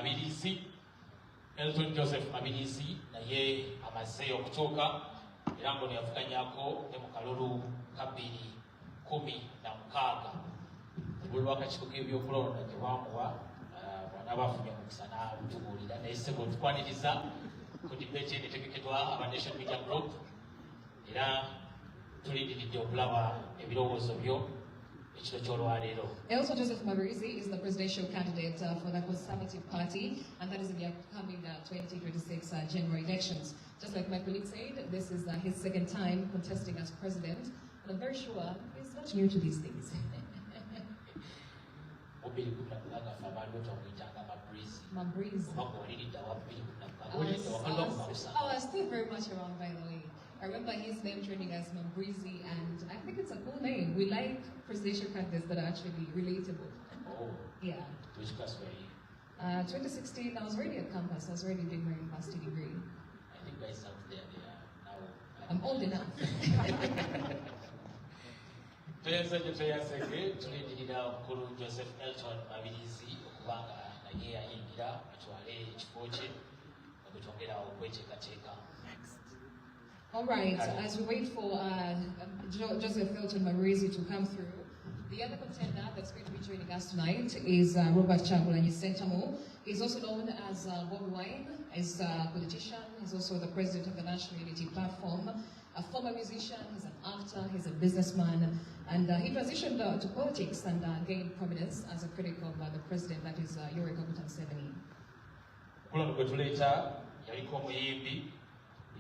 Mabirizi Elton Joseph Mabirizi naye amaze okutuuka era ngo yavuganyako ne mu kalulu ka 2016 obulwa akakiiko k'ebyokulonda gye bamuwa bonna bafunye omukisa n'abutubuulira naye sebo tukwaniriza ku debate etegekeddwa aba Nation Media Group era tulindiridde okulaba ebirowoozo byo ekiro ky'olwaleero. Elton Joseph Mabirizi is the presidential candidate for the Conservative Party, and that is in the upcoming 2026 general elections. Just like my colleague said, this is his second time contesting as president, and I'm very sure he's not new to these things. Mabirizi. I was still very much around, by the way. I remember his name trending as Mabirizi, and I think it's a cool name. We like presidential candidates that are actually relatable. Oh. Yeah. Which class were you? 2016, I was already at campus. I was already doing my university degree. I think guys out there, they are now. I'm old enough. Tulindirira omukulu Joseph Elton Mabirizi okubanga naye ayingira atwale ekifo kye nga twongera okweteekateeka. All right, as we wait for Joseph Elton Mabirizi to come through, the other contender that's going to be joining us tonight is Robert Chagulanyi Sentamu. He's also known as Bobi Wine. He's a politician. He's also the president of the National Unity Platform, a former musician. He's an actor. He's a businessman. And he transitioned to politics and gained prominence as a critic of the president, that is Yoweri Museveni. Kuno kwetuleeta yaliko omuyimbi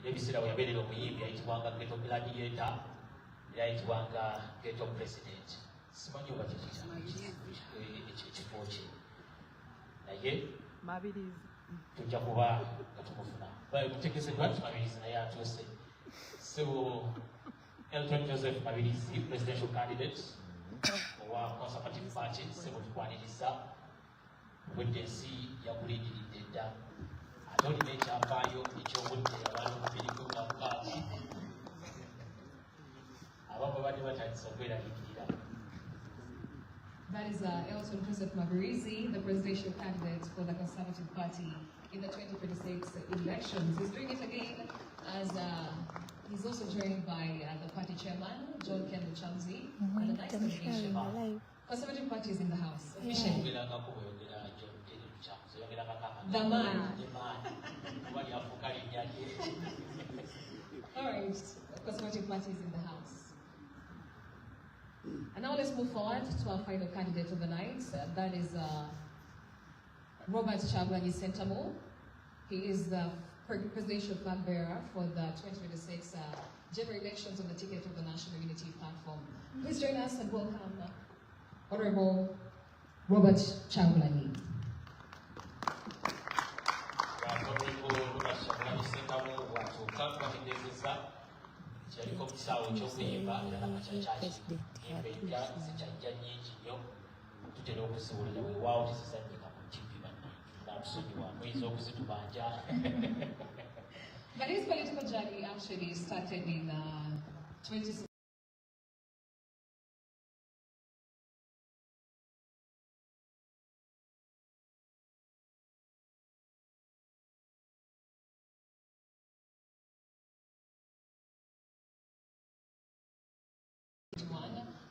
ebiseera we yabeerera omuyimbi ayitibwanga ghetto gladiator era ayitibwanga ghetto president. Simanyi oba ekifo kye naye Mabirizi tujja kuba nga tumufuna kutegezeddwa nti Mabirizi naye atuuse. So Elton Joseph Mabirizi, presidential candidate owa Conservative Party, sebo tukwaniriza obwedde ensi yakulindiridde dda ate olina ekyafaayo ekyobudde abantu 2016 abamu badde batandisa okweraliikirira. That is Elton Joseph Mabirizi, the presidential candidate for the Conservative Party in the 2026 elections. He's doing it again as he's also joined by the party chairman, John Kendall Chamsi, and a nice combination. Conservative Party is in the house. Officially. The man. All right, Conservative Party is in the house. And now let's move forward to our final candidate of the night. That is Robert Chagulanyi Sentamu. He is the presidential flag bearer for the 2026 general elections on the ticket of the National Unity Platform. Please join us and welcome Honorable Robert Chagulanyi. Kyaliko kisaawe ekyokuyimba era nakakyaki embeera zikyajja nnyingi nnyo tutera okuziwulira weewaawo tezizannyika mu ttivi natusonyiwa muyinza okuzitubanja. But his political journey actually started in 2016.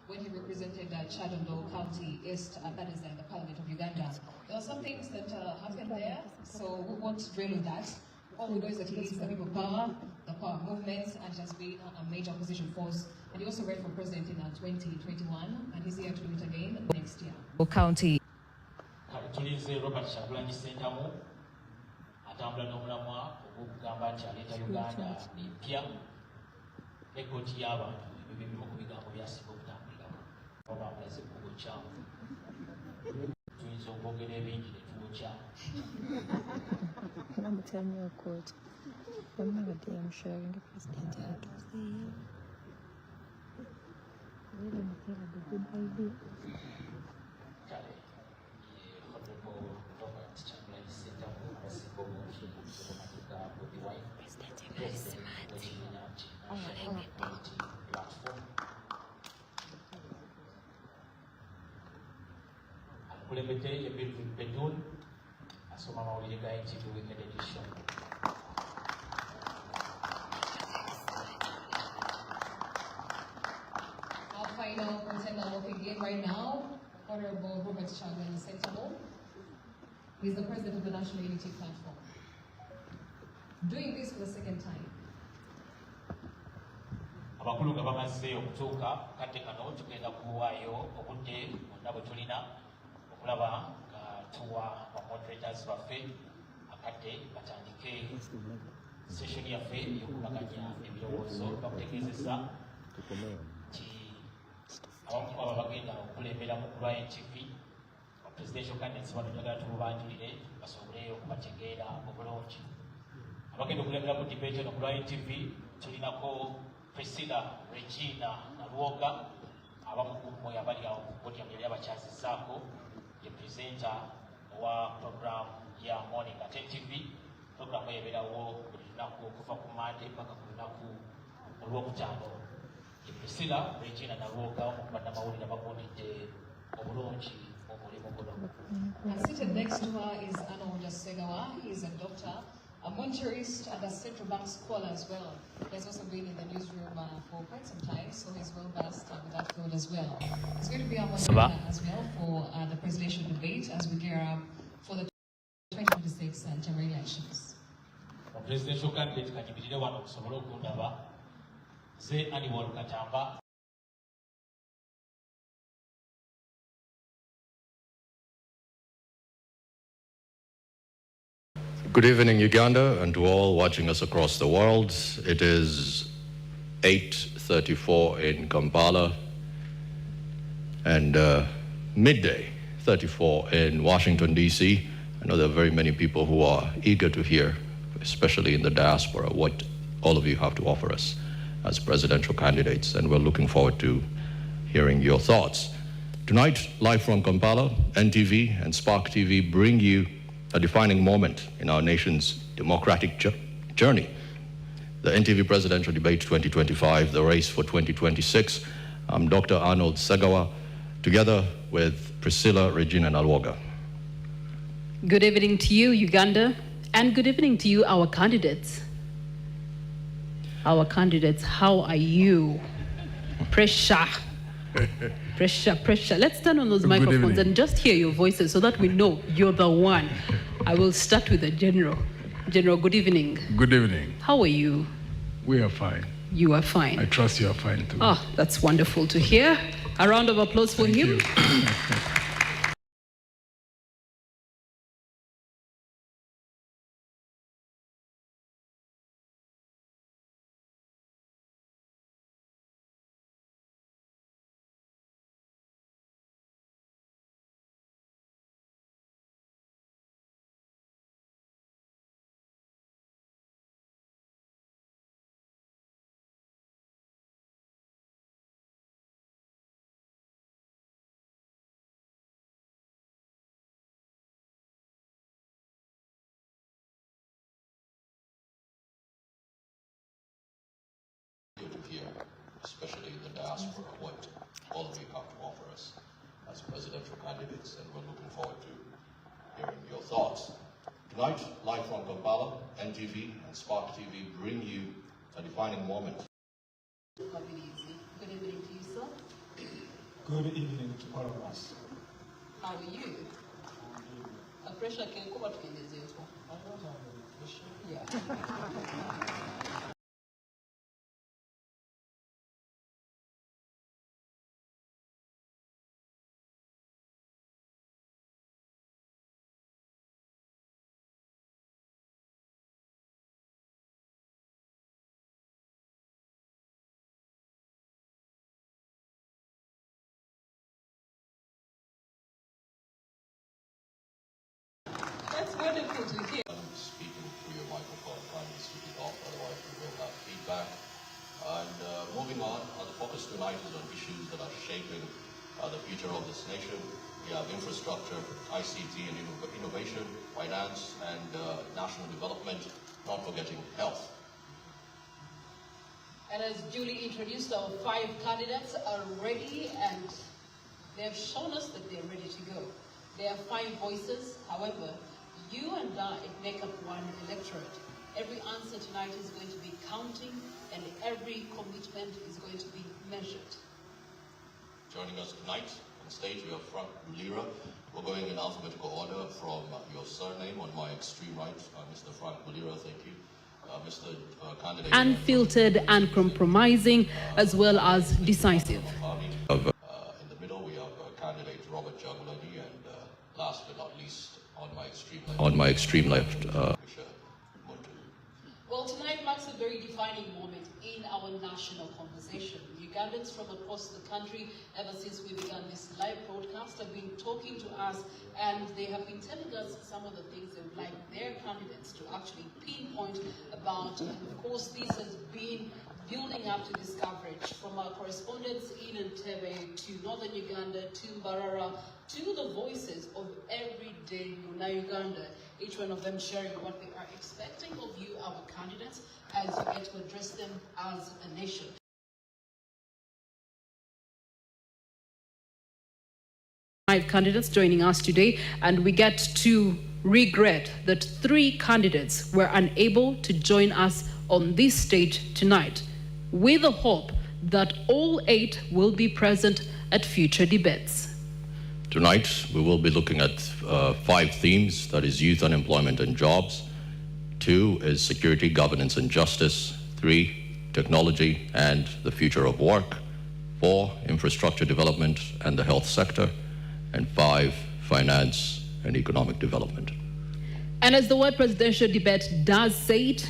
When he represented Chadondo County East, that is the Parliament of Uganda. There were some things that happened there, so we won't dwell on that. All we know is that he leads the People Power, the Power Movement, and has been a major opposition force. And he also ran for president in 2021, and he's here to do it again next year. County. Tulize Robert Chagulanyi Sentamu atambula n'omulamwa ogw'okugamba nti aleeta Uganda empya n'ekkooti y'abantu ebimu ku bigambo byasinga okutambulirako oba amulaze kuwokya tuyinza okwogera ebingi ne tuwokya. Number 10 year quote. I'm never damn sharing the president had to say. Really, I feel like a good idea. Kale, Honorable Robert Chagulanyi Sentamu abasinga obungi okumatika Bobi Wine, President w'ekibiina ki National Unity Platform. Akulembedde ye Bill Bedun, okusoma amawulire ga NTV Weekend Edition. Our final contender walking in right now, Honorable Robert Chagulanyi Sentamu. He's the president of the National Unity Platform. Doing this for the second time. Abakulu nga bamaze okutuuka kate kano tugenda kuwaayo obudde bwonna bwe tulina okulaba nga tuwa bamoderators baffe akadde batandike session yaffe y'okubaganya ebirowoozo. Bakutegeezezza nti abamu aba bagenda okulembera mu kulwa NTV presidential candidates bano njagala tumubanjulire basobole okubategeera obulungi. Abagenda okulembera ku debate eno kulwa NTV tulinako Priscilla Regina Nalukoola, abamu ku mmwe abali awo ku podium yali abakyazizzaako, ye presenter owa program ya Morning at NTV. Program ebeerawo buli lunaku okuva ku Monday mpaka ku lunaku olwokutaano. Ye Priscilla Regina Nalukoola, omu ku bannamawulire abagondedde obulungi omulimu guno. Seated next to her is Arua. He is a doctor, a monetarist, and a central bank scholar as well. He has also been in the newsroom for quite some time, so he's well versed with that field as well. He's going to be our moderator as well for the presidential debate as we gear up for the 2026 general elections. Presidential candidate kanyibirire wano okusobola okundaba ze Annual Katamba. Good evening, Uganda, and to all watching us across the world. It is 8:34 in Kampala and midday 34 in Washington, D.C. I know there are very many people who are eager to hear, especially in the diaspora, what all of you have to offer us as presidential candidates, and we're looking forward to hearing your thoughts. Tonight, live from Kampala, NTV and Spark TV bring you a defining moment in our nation's democratic journey. The NTV Presidential Debate 2025, the race for 2026. I'm Dr. Arnold Sagawa, together with Priscilla Regina Nalukoola. Good evening to you, Uganda, and good evening to you, our candidates. Our candidates, how are you? Pressure. Pressure, pressure. Let's turn on those microphones and just hear your voices so that we know you're the one. I will start with the General. General, good evening. Good evening. How are you? We are fine. You are fine. I trust you are fine too. Ah, that's wonderful to hear. A round of applause for him. Here, especially in the diaspora, what all of you have to offer us as presidential candidates, and we're looking forward to hearing your thoughts. Tonight, live from Kampala, NTV and Spark TV bring you a defining moment. Good evening to you, sir. Good evening to all of us. How are you? A pressure can come out in the zero. I don't have any question. Yeah. That's wonderful to hear. Speaking through your microphone, kindly switch it off, otherwise we will have feedback. And moving on, the focus tonight is on issues that are shaping the future of this nation. We have infrastructure, ICT and innovation, finance and national development, not forgetting health. And as Julie introduced, our 5 candidates are ready and they have shown us that they're ready to go. They are 5 voices. However, You and I make up one electorate. Every answer tonight is going to be counting, and every commitment is going to be measured. Joining us tonight on stage, we have Frank Bulira. We're going in alphabetical order from your surname on my extreme right, Mr. Frank Bulira, thank you. Mr. Candidate. Unfiltered, uncompromising, as well as decisive. In the middle, we have candidate Robert Jagulani, and last but not least, on my extreme left, Well, tonight marks a very defining moment in our national conversation. Ugandans from across the country, ever since we began this live broadcast, have been talking to us, and they have been telling us some of the things they would like their candidates to actually pinpoint about. And of course, this has been building up to this coverage from our correspondents in Entebbe to northern Uganda to Mbarara to the voices of everyday Uganda, each one of them sharing what they are expecting of you, our candidates, as you get to address them as a nation. 5 candidates joining us today, and we get to regret that 3 candidates were unable to join us on this stage tonight, with the hope that all 8 will be present at future debates. Tonight, we will be looking at 5 themes, that is youth unemployment and jobs. 2 is security, governance and justice. 3, technology and the future of work. 4, infrastructure development and the health sector. And 5, finance and economic development. And as the word presidential debate does say it,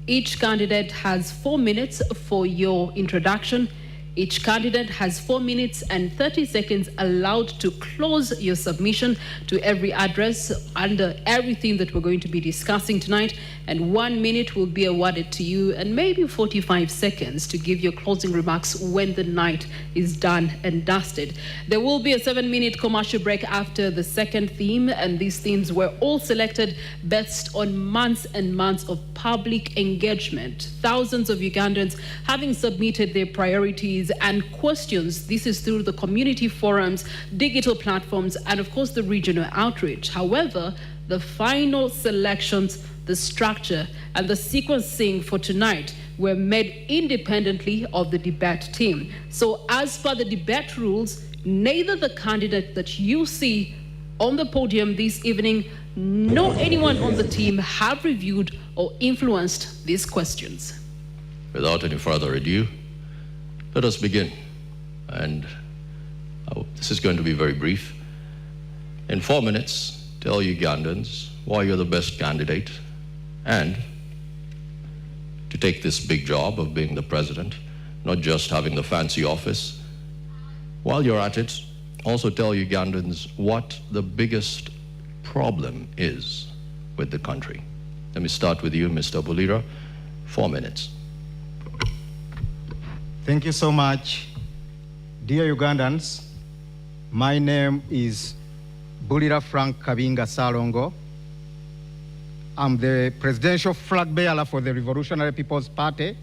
each candidate has 4 minutes for your introduction. Each candidate has 4 minutes and 30 seconds allowed to close your submission to every address under everything that we're going to be discussing tonight. And 1 minute will be awarded to you, and maybe 45 seconds to give your closing remarks when the night is done and dusted. There will be a 7-minute commercial break after the second theme, and these themes were all selected based on months and months of public engagement. Thousands of Ugandans having submitted their priorities and questions. This is through the community forums, digital platforms, and of course the regional outreach. However, the final selections, the structure, and the sequencing for tonight were made independently of the debate team. So as per the debate rules, neither the candidate that you see on the podium this evening nor anyone on the team have reviewed or influenced these questions. Without any further ado, let us begin. And this is going to be very brief. In 4 minutes, tell Ugandans why you're the best candidate, and to take this big job of being the president, not just having the fancy office. While you're at it, also tell Ugandans what the biggest problem is with the country. Let me start with you, Mr. Bulira. 4 minutes. Thank you so much. Dear Ugandans, my name is Bulira Frank Kabinga Salongo. I'm the presidential flag bearer for the Revolutionary People's Party,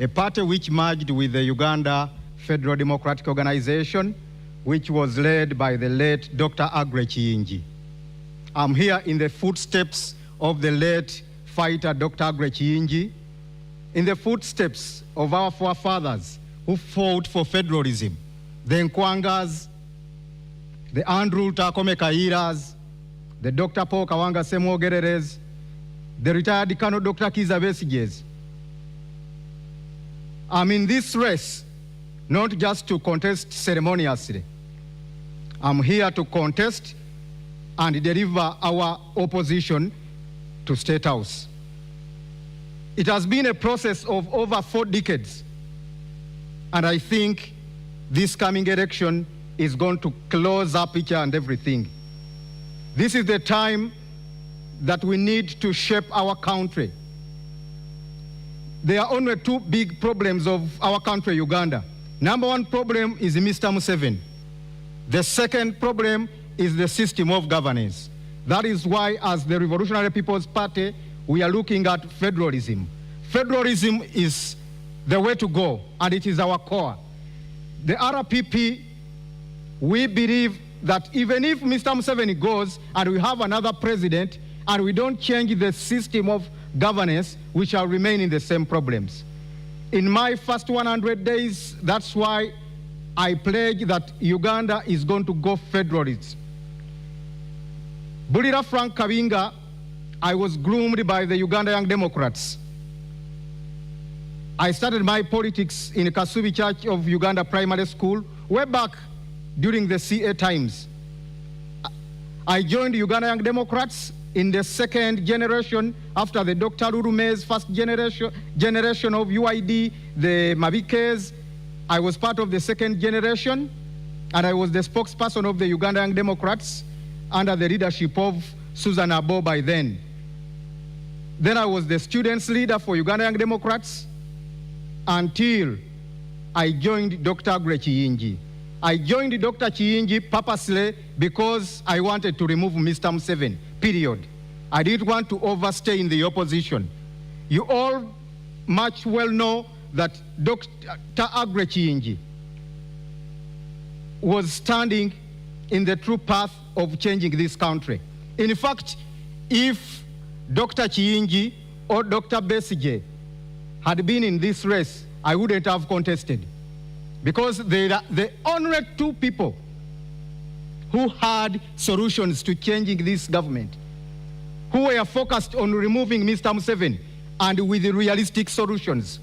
a party which merged with the Uganda Federal Democratic Organization, which was led by the late Dr. Aggrey Kiyingi. I'm here in the footsteps of the late fighter Dr. Aggrey Kiyingi, in the footsteps of our forefathers who fought for federalism, the Nkwangas, the Andrew Takome Kairas, the Dr. Paul Kawanga Semogereres, the retired Colonel Dr. Kiza Besiges. I'm in this race not just to contest ceremoniously. I'm here to contest and deliver our opposition to State House. It has been a process of over 4 decades, and I think this coming election is going to close up each and everything. This is the time that we need to shape our country. There are only 2 big problems of our country, Uganda. Number 1 problem is Mr. Museveni. The second problem is the system of governance. That is why, as the Revolutionary People's Party, we are looking at federalism. Federalism is the way to go, and it is our core. The RPP, we believe that even if Mr. Museveni goes and we have another president, and we don't change the system of governance, we shall remain in the same problems. In my first 100 days, that's why I pledge that Uganda is going to go federalist. Bulira Frank Kabinga, I was groomed by the Uganda Young Democrats. I started my politics in Kasubi Church of Uganda Primary School way back during the CA times. I joined Uganda Young Democrats in the second generation after the Dr. Lurume's first generation of UID, the Mabikes. I was part of the second generation, and I was the spokesperson of the Uganda Young Democrats under the leadership of Susan Abo by then. Then I was the students' leader for Uganda Young Democrats until I joined Dr. Agre Chiyingi. I joined Dr. Chiyingi purposely because I wanted to remove Mr. Museveni, period. I didn't want to overstay in the opposition. You all much well know that Dr. Agre Chiyingi was standing in the true path of changing this country. In fact, if Dr. Chiyingi or Dr. Besigye had been in this race, I wouldn't have contested, because they are the only two people who had solutions to changing this government, who were focused on removing Mr. Museveni and with realistic solutions.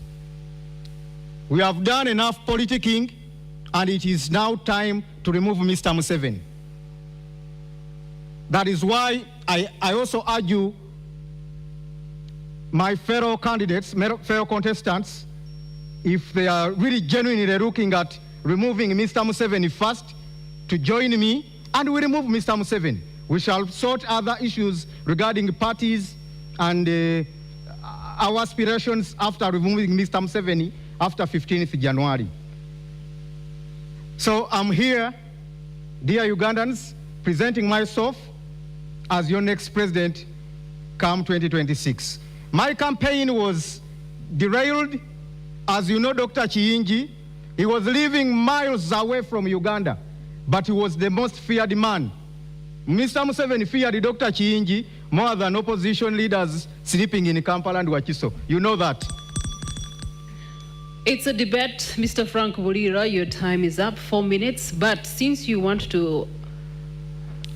We have done enough politicking, and it is now time to remove Mr. Museveni. That is why I also argue my fellow candidates, fellow contestants, if they are really genuinely looking at removing Mr. Museveni first, to join me, and we remove Mr. Museveni. We shall sort other issues regarding parties and our aspirations after removing Mr. Museveni after 15th January. So I'm here, dear Ugandans, presenting myself as your next president come 2026. My campaign was derailed. As you know, Dr. Chiyingi, he was living miles away from Uganda, but he was the most feared man. Mr. Museveni feared Dr. Chiyingi more than opposition leaders sleeping in Kampala and Wakiso. You know that. It's a debate, Mr. Frank Bulira. Your time is up, 4 minutes. But since you want to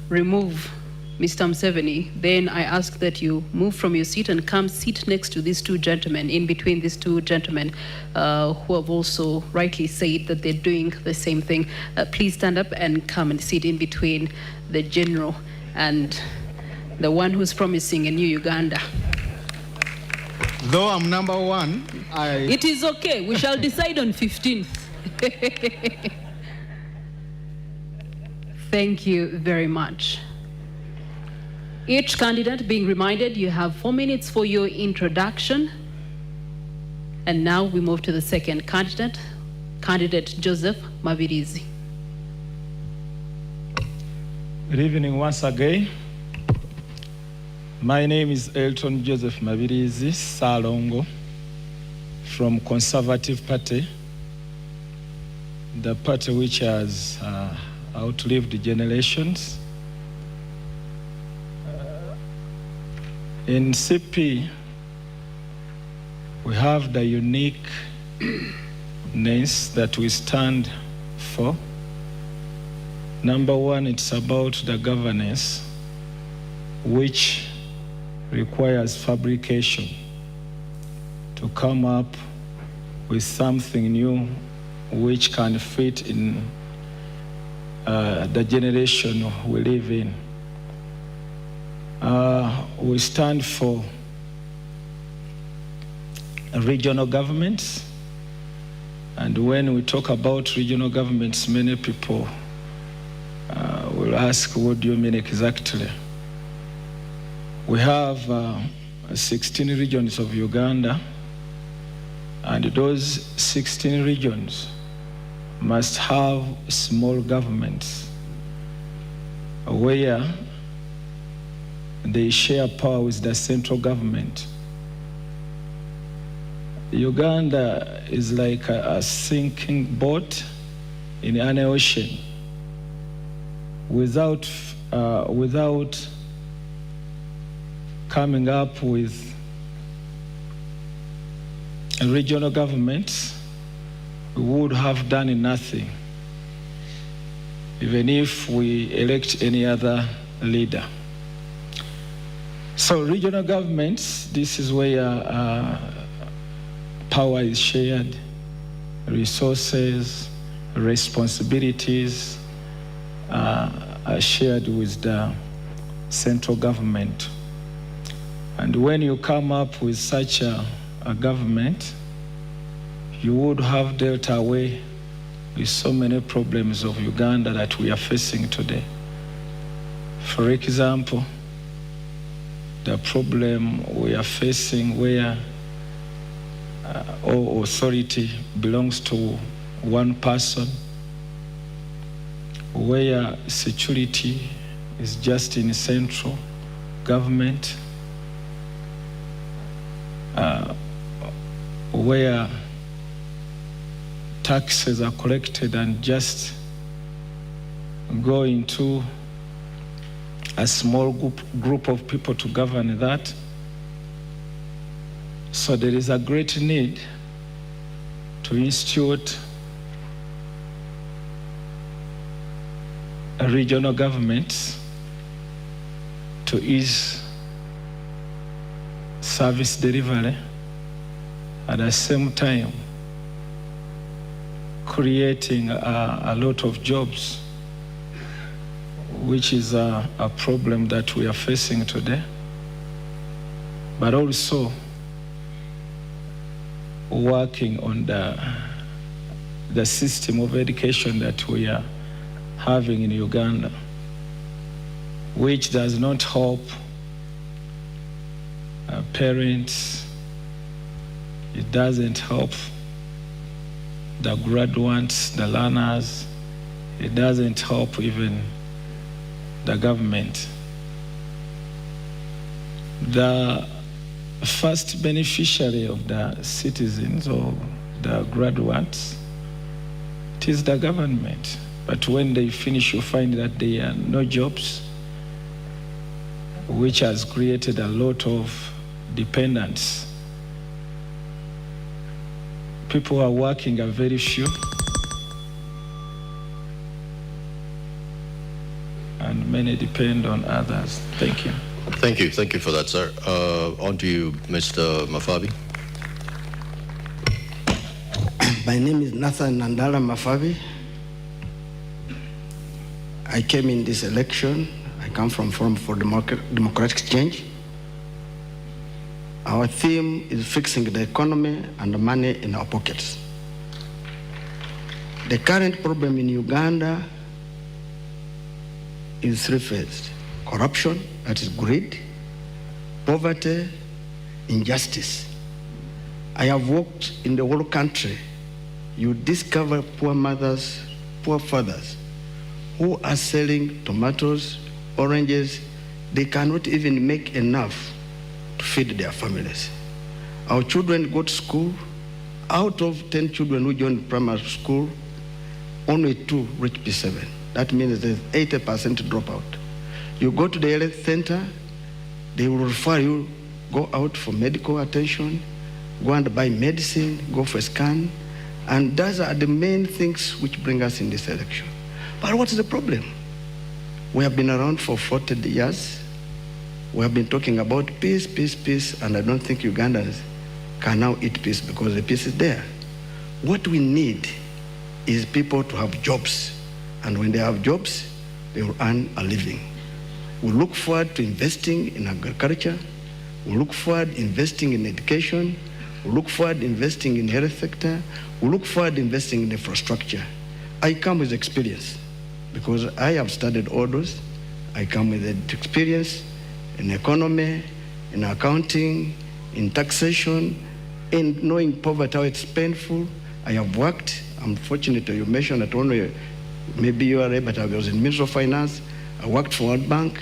remove Mr. Museveni, then I ask that you move from your seat and come sit next to these two gentlemen, in between these two gentlemen who have also rightly said that they're doing the same thing. Please stand up and come and sit in between the general and the one who's promising a new Uganda. Though I'm number one, It is okay. We shall decide on 15th. Thank you very much. Each candidate being reminded you have 4 minutes for your introduction. And now we move to the second candidate, Candidate Joseph Mabirizi. Good evening once again. My name is Elton Joseph Mabirizi Salongo from Conservative Party, the party which has outlived generations. In CP, we have the uniqueness that we stand for. Number one, it's about the governance, which requires fabrication to come up with something new which can fit in the generation we live in. We stand for regional governments, and when we talk about regional governments, many people will ask, what do you mean exactly? We have 16 regions of Uganda, and those 16 regions must have small governments where they share power with the central government. Uganda is like a sinking boat in an ocean. Without coming up with a regional government, we would have done nothing, even if we elect any other leader. So regional governments, this is where power is shared, resources, responsibilities are shared with the central government. And when you come up with such a government, you would have dealt away with so many problems of Uganda that we are facing today. For example, the problem we are facing where all authority belongs to one person, where security is just in central government, where taxes are collected and just go into a small group of people to govern that. So there is a great need to institute a regional government to ease service delivery, at the same time creating a lot of jobs, which is a problem that we are facing today, but also working on the system of education that we are having in Uganda, which does not help parents, it doesn't help the graduates, the learners, it doesn't help even the government. The first beneficiary of the citizens or the graduates, it is the government. But when they finish, you find that there are no jobs, which has created a lot of dependence. People who are working are very few, and many depend on others. Thank you. Thank you. Thank you for that, sir. On to you, Mr. Mafabi. My name is Nathan Nandala Mafabi. I came in this election. I come from Forum for Democratic Change. Our theme is fixing the economy and the money in our pockets. The current problem in Uganda is three-phased: corruption, that is greed, poverty, injustice. I have worked in the whole country. You discover poor mothers, poor fathers, who are selling tomatoes, oranges. They cannot even make enough to feed their families. Our children go to school. Out of 10 children who join primary school, only 2 reach P7. That means there's 80% dropout. You go to the health center, they will refer you, go out for medical attention, go and buy medicine, go for a scan, and those are the main things which bring us in this election. But what's the problem? We have been around for 40 years. We have been talking about peace, peace, peace, and I don't think Ugandans can now eat peace because the peace is there. What we need is people to have jobs, and when they have jobs, they will earn a living. We look forward to investing in agriculture. We look forward to investing in education. We look forward to investing in health sector. We look forward to investing in infrastructure. I come with experience because I have studied all those. I come with experience in economy, in accounting, in taxation, in knowing poverty, how it's painful. I have worked. I'm fortunate you mentioned that only maybe you are, but I was in Ministry of Finance. I worked for World Bank,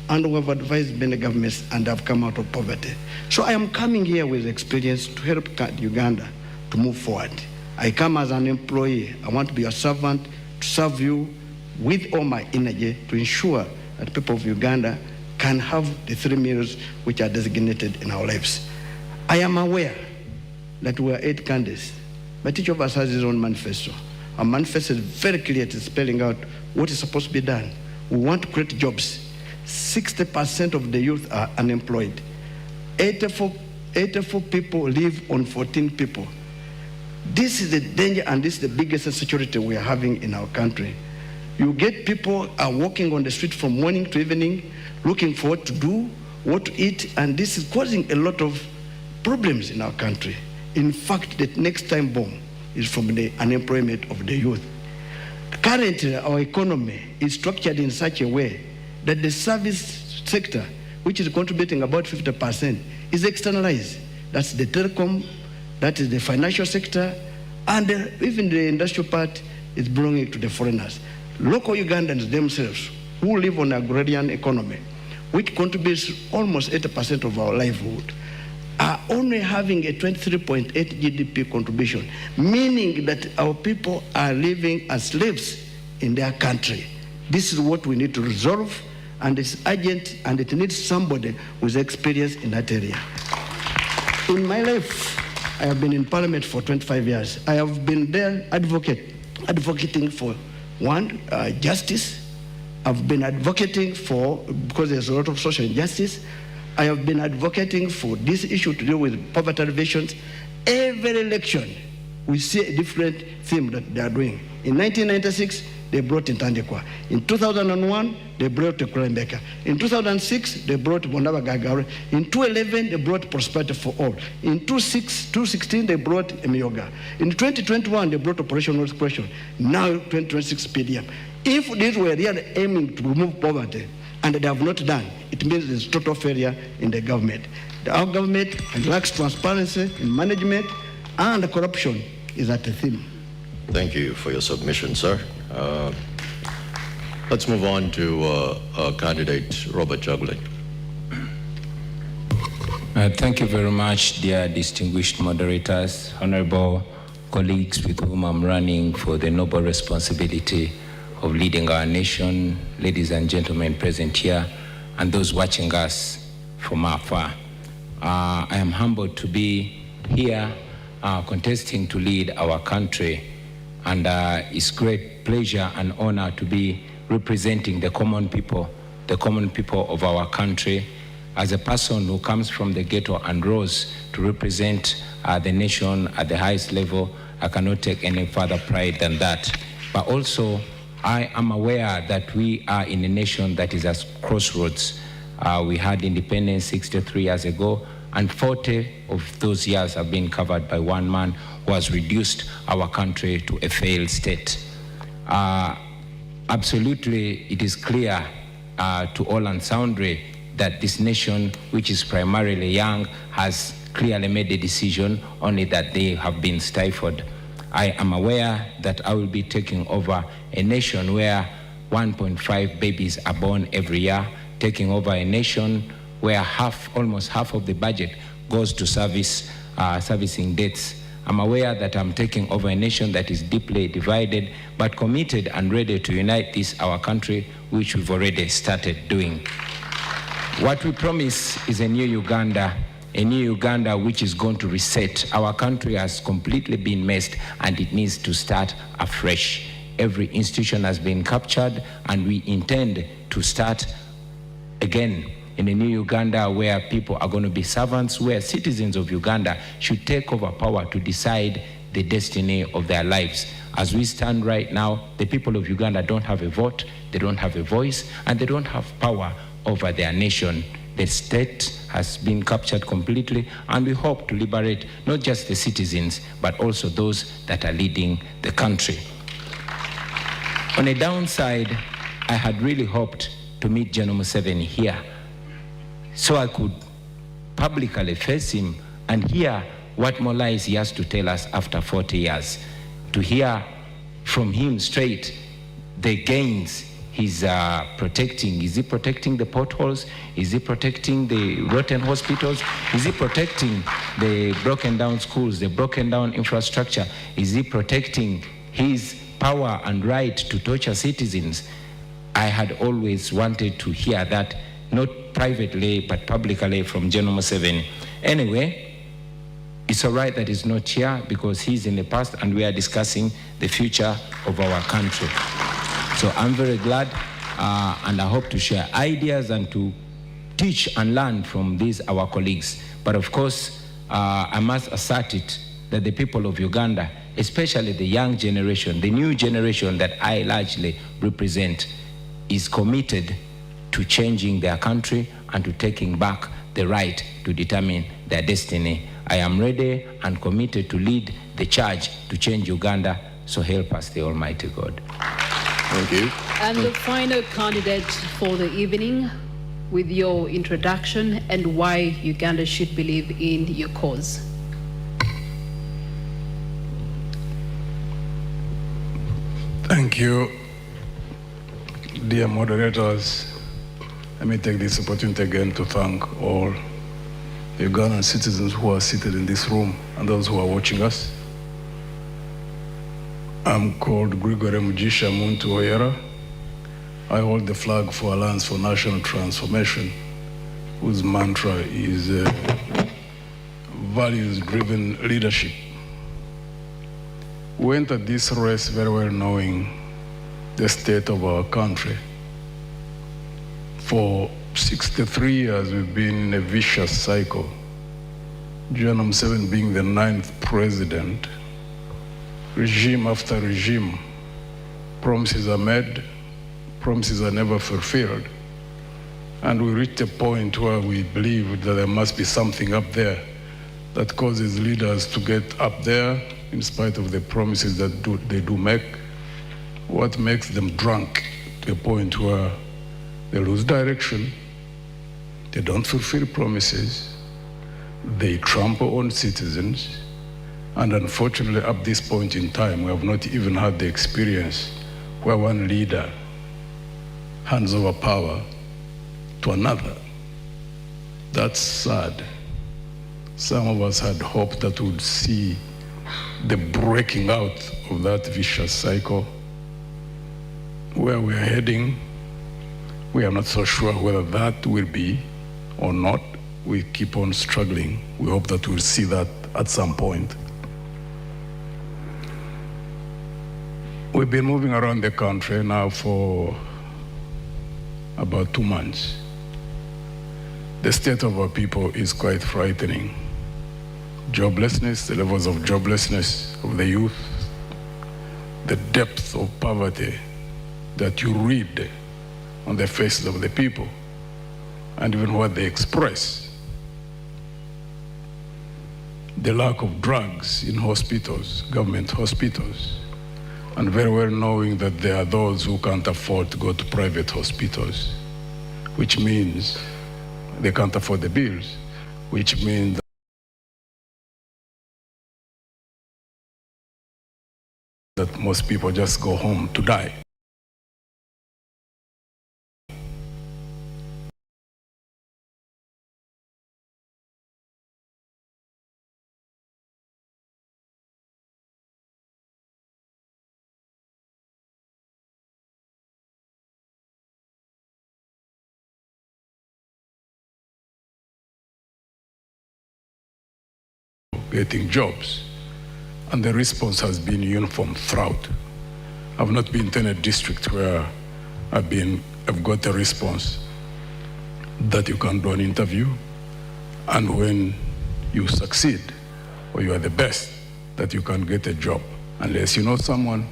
and we have advised many governments and have come out of poverty. So I am coming here with experience to help Uganda to move forward. I come as an employee. I want to be a servant to serve you with all my energy to ensure that people of Uganda can have the 3 meals which are designated in our lives. I am aware that we are 8 candidates, but each of us has his own manifesto. Our manifesto is very clear, it is spelling out what is supposed to be done. We want to create jobs. 60% of the youth are unemployed. 84 people live on 14 people. This is the danger, and this is the biggest insecurity we are having in our country. You get people are walking on the street from morning to evening, looking for what to do, what to eat, and this is causing a lot of problems in our country. In fact, the next time bomb is from the unemployment of the youth. Currently, our economy is structured in such a way that the service sector, which is contributing about 50%, is externalized. That's the telecom, that is the financial sector, and even the industrial part is belonging to the foreigners. Local Ugandans themselves, who live on agrarian economy, which contributes almost 80% of our livelihood, are only having a 23.8 GDP contribution, meaning that our people are living as slaves in their country. This is what we need to resolve, and it's urgent, and it needs somebody with experience in that area. In my life, I have been in Parliament for 25 years. I have been there advocating for justice. I've been advocating for, because there's a lot of social injustice, I have been advocating for this issue to do with poverty alleviations. Every election, we see a different theme that they are doing. In 1996, they brought in Tandikwa. In 2001, they brought Kulembeka. In 2006, they brought Bondaba Gagaure. In 2011, they brought Prosperity for All. In 2016, they brought Emioga. In 2021, they brought Operation North Question. Now, 2026 PDM. If these were really aiming to remove poverty, and they have not done, it means there's total failure in the government. Our government lacks transparency in management, and corruption is at the theme. Thank you for your submission, sir. Let's move on to candidate Robert Chagulanyi. Thank you very much, dear distinguished moderators, honorable colleagues with whom I'm running for the noble responsibility of leading our nation, ladies and gentlemen present here, and those watching us from afar. I am humbled to be here contesting to lead our country, and it's great pleasure and honor to be representing the common people of our country. As a person who comes from the ghetto and rose to represent the nation at the highest level, I cannot take any further pride than that. But also, I am aware that we are in a nation that is at crossroads. We had independence 63 years ago, and 40 of those years have been covered by one man who has reduced our country to a failed state. Absolutely, it is clear to all and sundry that this nation, which is primarily young, has clearly made a decision, only that they have been stifled. I am aware that I will be taking over a nation where 1.5 babies are born every year, taking over a nation where almost half of the budget goes to servicing debts. I'm aware that I'm taking over a nation that is deeply divided, but committed and ready to unite our country, which we've already started doing. What we promise is a new Uganda which is going to reset. Our country has completely been messed, and it needs to start afresh. Every institution has been captured, and we intend to start again in a new Uganda where people are going to be servants, where citizens of Uganda should take over power to decide the destiny of their lives. As we stand right now, the people of Uganda don't have a vote, they don't have a voice, and they don't have power over their nation. The state has been captured completely, and we hope to liberate not just the citizens, but also those that are leading the country. On a downside, I had really hoped to meet General Museveni here, so I could publicly face him and hear what more lies he has to tell us after 40 years. To hear from him straight the gains he's protecting. Is he protecting the potholes? Is he protecting the rotten hospitals? Is he protecting the broken down schools, the broken down infrastructure? Is he protecting his power and right to torture citizens? I had always wanted to hear that not privately, but publicly from General Museveni. Anyway, it's all right that he's not here because he's in the past and we are discussing the future of our country. So I'm very glad and I hope to share ideas and to teach and learn from these, our colleagues. But of course, I must assert it that the people of Uganda, especially the young generation, the new generation that I largely represent, is committed to changing their country and to taking back the right to determine their destiny. I am ready and committed to lead the charge to change Uganda, so help us the Almighty God. Thank you. And the final candidate for the evening, with your introduction and why Uganda should believe in your cause. Thank you, dear moderators. Let me take this opportunity again to thank all the Ugandan citizens who are seated in this room and those who are watching us. I'm called Gregory Mugisha Muntu Oyera. I hold the flag for Alliance for National Transformation, whose mantra is values-driven leadership. We entered this race very well knowing the state of our country. For 63 years, we've been in a vicious cycle. General Museveni being the 9th president, regime after regime, promises are made, promises are never fulfilled. And we reached a point where we believe that there must be something up there that causes leaders to get up there in spite of the promises that they do make. What makes them drunk to a point where they lose direction, they don't fulfill promises, they trample on citizens, and unfortunately at this point in time, we have not even had the experience where one leader hands over power to another. That's sad. Some of us had hoped that we would see the breaking out of that vicious cycle. Where we are heading, we are not so sure whether that will be or not. We keep on struggling. We hope that we'll see that at some point. We've been moving around the country now for about 2 months. The state of our people is quite frightening. Joblessness, the levels of joblessness of the youth, the depth of poverty that you read on the faces of the people, and even what they express. The lack of drugs in hospitals, government hospitals, and very well knowing that there are those who can't afford to go to private hospitals, which means they can't afford the bills, which means that most people just go home to die. Getting jobs, and the response has been uniform throughout. I've not been to any district where I've got a response that you can do an interview, and when you succeed or you are the best, that you can get a job unless you know someone,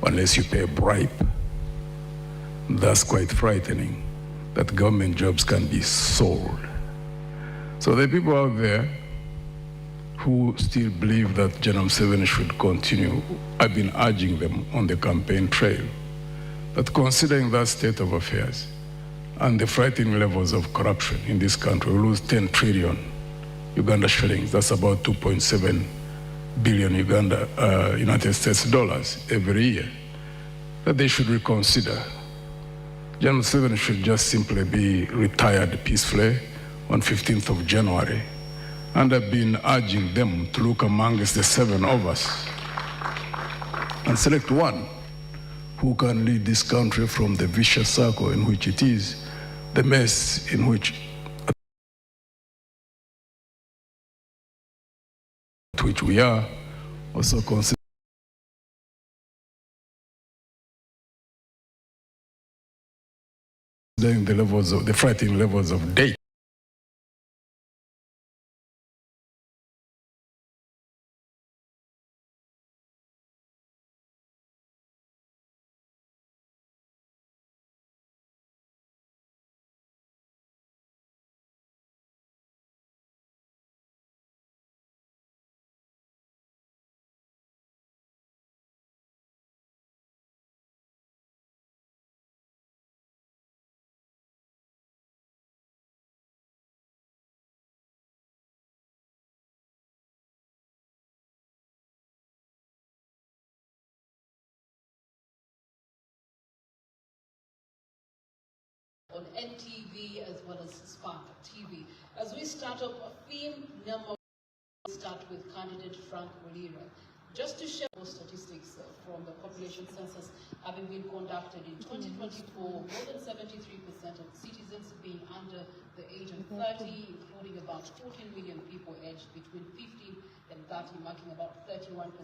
unless you pay a bribe. That's quite frightening, that government jobs can be sold. So the people out there who still believe that General Museveni should continue, I've been urging them on the campaign trail that considering that state of affairs and the frightening levels of corruption in this country, we lose 10 trillion Uganda shillings, that's about 2.7 billion United States dollars every year, that they should reconsider. General Museveni should just simply be retired peacefully on 15th of January. And I've been urging them to look amongst the 7 of us and select one who can lead this country from the vicious circle in which it is, the mess in which we are, also considering the frightening levels of data. On NTV as well as Spark TV. As we start up, a theme number one, start with candidate Frank Mulira. Just to share more statistics from the population census having been conducted in 2024, more than 73% of citizens being under the age of 30, including about 14 million people aged between 15 and 30, marking about 31%.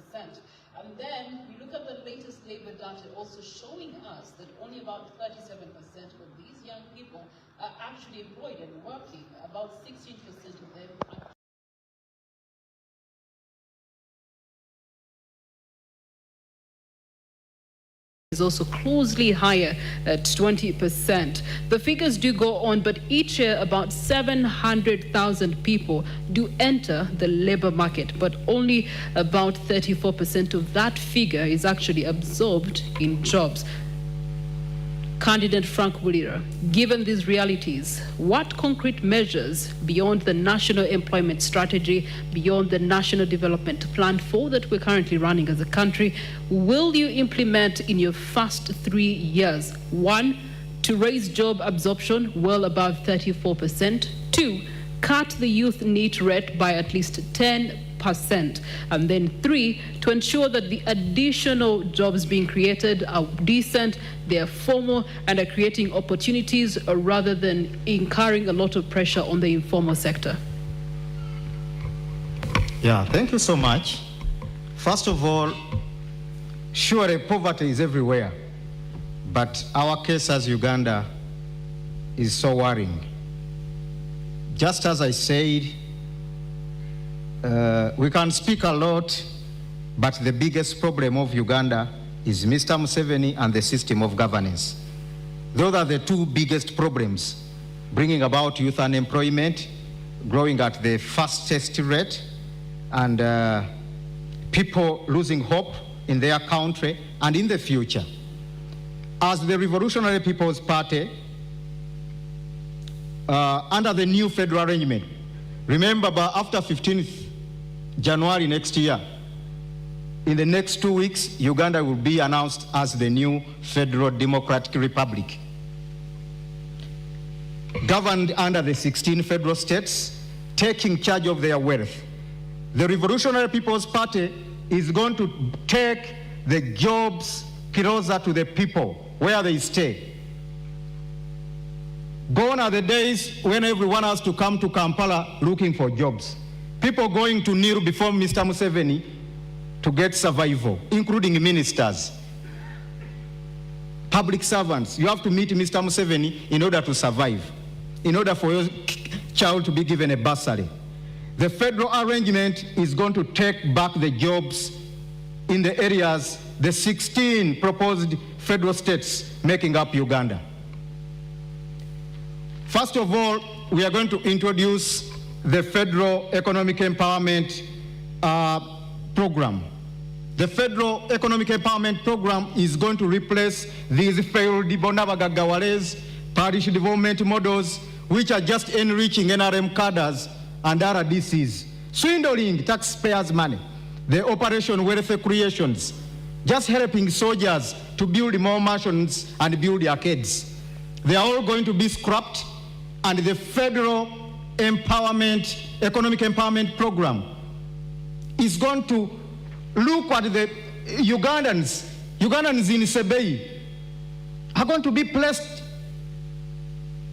And then we look at the latest labor data also showing us that only about 37% of these young people are actually employed and working. About 16% of them are is also closely higher at 20%. The figures do go on, but each year about 700,000 people do enter the labor market, but only about 34% of that figure is actually absorbed in jobs. Candidate Frank Mulira, given these realities, what concrete measures beyond the national employment strategy, beyond the national development plan 4 that we're currently running as a country, will you implement in your first 3 years? 1, to raise job absorption well above 34%. 2, cut the youth NEET rate by at least 10%. And then 3, to ensure that the additional jobs being created are decent, they are formal, and are creating opportunities rather than incurring a lot of pressure on the informal sector. Yeah, thank you so much. First of all, surely poverty is everywhere, but our case as Uganda is so worrying. Just as I said, we can speak a lot, but the biggest problem of Uganda is Mr. Museveni and the system of governance. Those are the two biggest problems, bringing about youth unemployment, growing at the fastest rate, and people losing hope in their country and in the future. As the Revolutionary People's Party, under the new federal arrangement, remember, after 15th January next year, in the next 2 weeks, Uganda will be announced as the new Federal Democratic Republic, governed under the 16 federal states, taking charge of their wealth. The Revolutionary People's Party is going to take the jobs closer to the people, where they stay. Gone are the days when everyone has to come to Kampala looking for jobs. People going to kneel before Mr. Museveni to get survival, including ministers, public servants. You have to meet Mr. Museveni in order to survive, in order for your child to be given a bursary. The federal arrangement is going to take back the jobs in the areas, the 16 proposed federal states making up Uganda. First of all, we are going to introduce the Federal Economic Empowerment Program. The Federal Economic Empowerment Program is going to replace these failed Bonabagagawales, parish development models, which are just enriching NRM cadres and RDCs, swindling taxpayers' money, the Operation Welfare Creations, just helping soldiers to build more mansions and build arcades. They are all going to be scrapped, and the Federal Economic Empowerment Program is going to look at the Ugandans in Sebei are going to be placed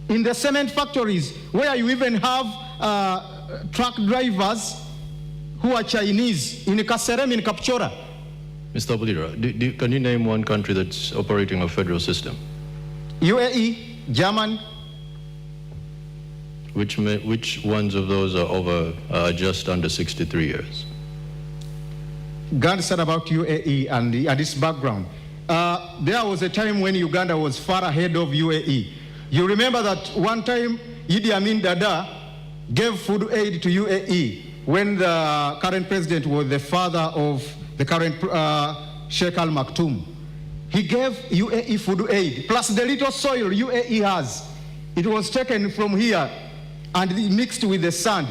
in the cement factories, where you even have truck drivers who are Chinese, in Kaserem, in Kapchora. Mr. Bulira, can you name one country that's operating a federal system? UAE, German. Which ones of those are over just under 63 years? Gandhi said about UAE and its background. There was a time when Uganda was far ahead of UAE. You remember that one time Idi Amin Dada gave food aid to UAE when the current president was the father of the current Sheikh Al Maktoum. He gave UAE food aid, plus the little soil UAE has. It was taken from here and mixed with the sand.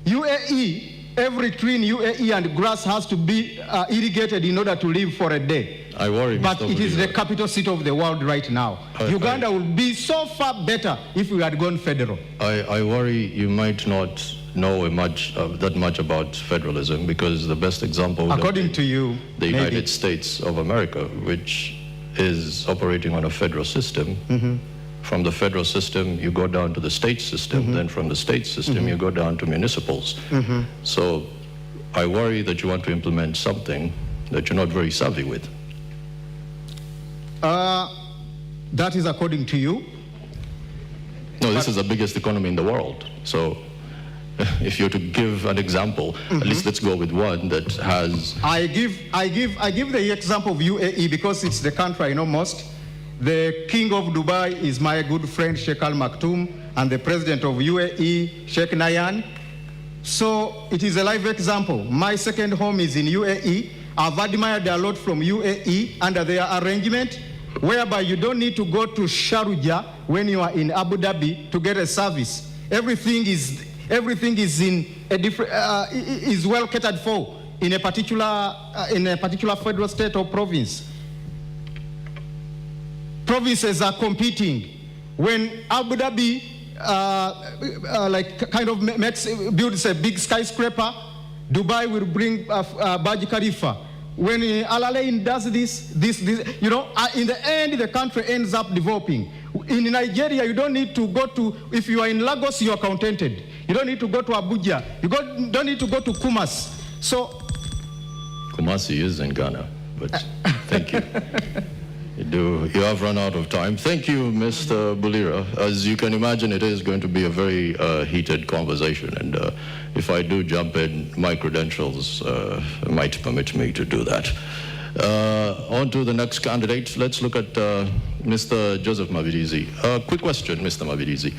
UAE, every tree in UAE and grass has to be irrigated in order to live for a day. I worry, but Mr. it is the capital city of the world right now. Uganda would be so far better if we had gone federal. I worry you might not know that much about federalism, because the best example, according to you, the United States of America, which is operating on a federal system. From the federal system, you go down to the state system. Then from the state system, you go down to municipals. So I worry that you want to implement something that you're not very savvy with. That is according to you? No, this is the biggest economy in the world. So if you're to give an example, at least let's go with one that has... I give the example of UAE because it's the country I know most. The king of Dubai is my good friend Sheikh Al Maktoum, and the president of UAE, Sheikh Nayan. So it is a live example. My second home is in UAE. I've admired a lot from UAE under their arrangement, whereby you don't need to go to Sharjah when you are in Abu Dhabi to get a service. Everything is in a different is well catered for in a particular federal state or province. Provinces are competing. When Abu Dhabi builds a big skyscraper, Dubai will bring Burj Khalifa. When Al Alain does this, you know, in the end, the country ends up developing. In Nigeria, you don't need to go to, if you are in Lagos, you are contented. You don't need to go to Abuja. You don't need to go to Kumasi. So, Kumasi is in Ghana, but thank you. You have run out of time. Thank you, Mr. Bulira. As you can imagine, it is going to be a very heated conversation, and if I do jump in, my credentials might permit me to do that. On to the next candidate. Let's look at Mr. Joseph Mabirizi. Quick question, Mr. Mabirizi.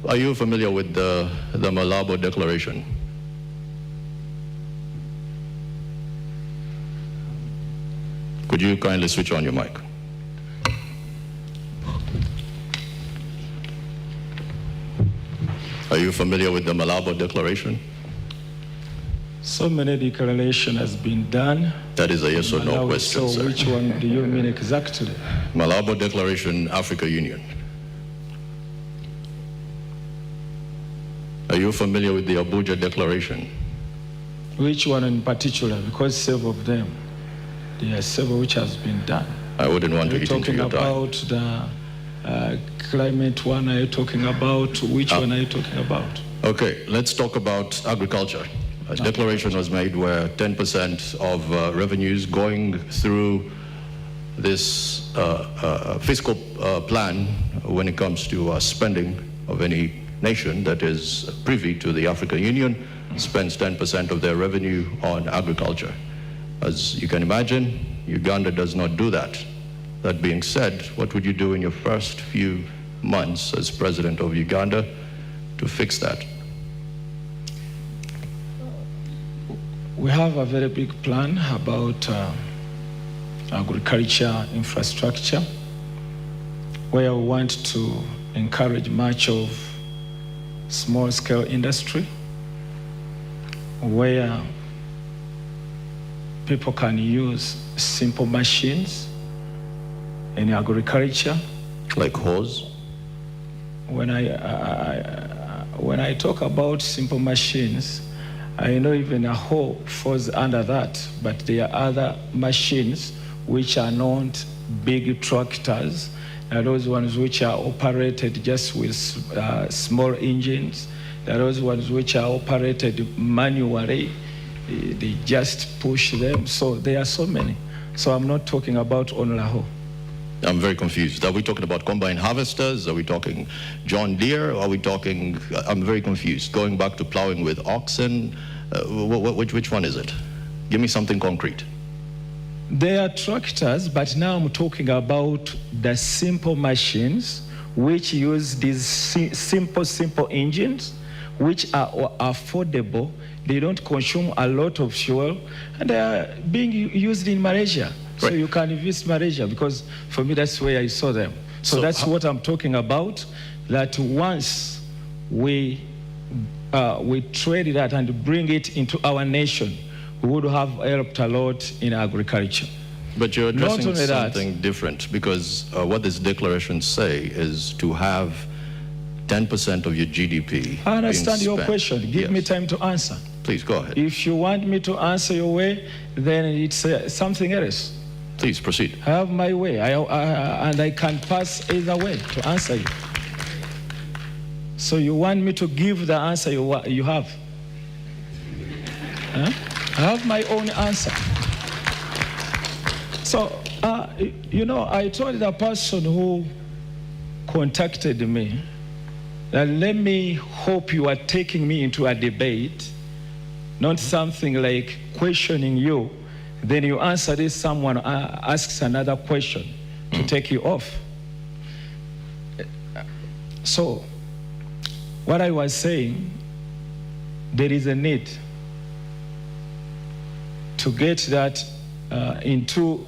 Are you familiar with the Malabo Declaration? Could you kindly switch on your mic? Are you familiar with the Malabo Declaration? So many declarations has been done. That is a yes or no question, so sir. Which one do you mean exactly? Malabo Declaration, Africa Union. Are you familiar with the Abuja Declaration? Which one in particular? Because several of them, there are several which has been done. I wouldn't want to eat into your time. Are you talking about the climate one? Are you talking about which one are you talking about? Okay, let's talk about agriculture. A declaration was made where 10% of revenues going through this fiscal plan when it comes to spending of any nation that is privy to the African Union spends 10% of their revenue on agriculture. As you can imagine, Uganda does not do that. That being said, what would you do in your first few months as president of Uganda to fix that? We have a very big plan about agriculture infrastructure, where we want to encourage much of small-scale industry, where people can use simple machines in agriculture. Like hoes? When I talk about simple machines, I know even a hoe falls under that, but there are other machines which are not big tractors There are those ones which are operated just with small engines. There are those ones which are operated manually. They just push them. So there are so many. So I'm not talking about Onlaho. I'm very confused. Are we talking about combine harvesters? Are we talking John Deere? Are we talking, I'm very confused. Going back to plowing with oxen, which one is it? Give me something concrete. They are tractors, but now I'm talking about the simple machines which use these simple engines, which are affordable. They don't consume a lot of fuel, and they are being used in Malaysia. So you can visit Malaysia, because for me that's where I saw them. So that's what I'm talking about, that once we trade that and bring it into our nation, we would have helped a lot in agriculture. But you're addressing something different, because what these declarations say is to have 10% of your GDP. I understand your question. Give me time to answer. Please go ahead. If you want me to answer your way, then it's something else. Please proceed. I have my way, and I can pass either way to answer you. So you want me to give the answer you have? Huh? I have my own answer. So, you know, I told the person who contacted me that let me hope you are taking me into a debate, not something like questioning you, then you answer this, someone asks another question to take you off. So, what I was saying, there is a need to get that into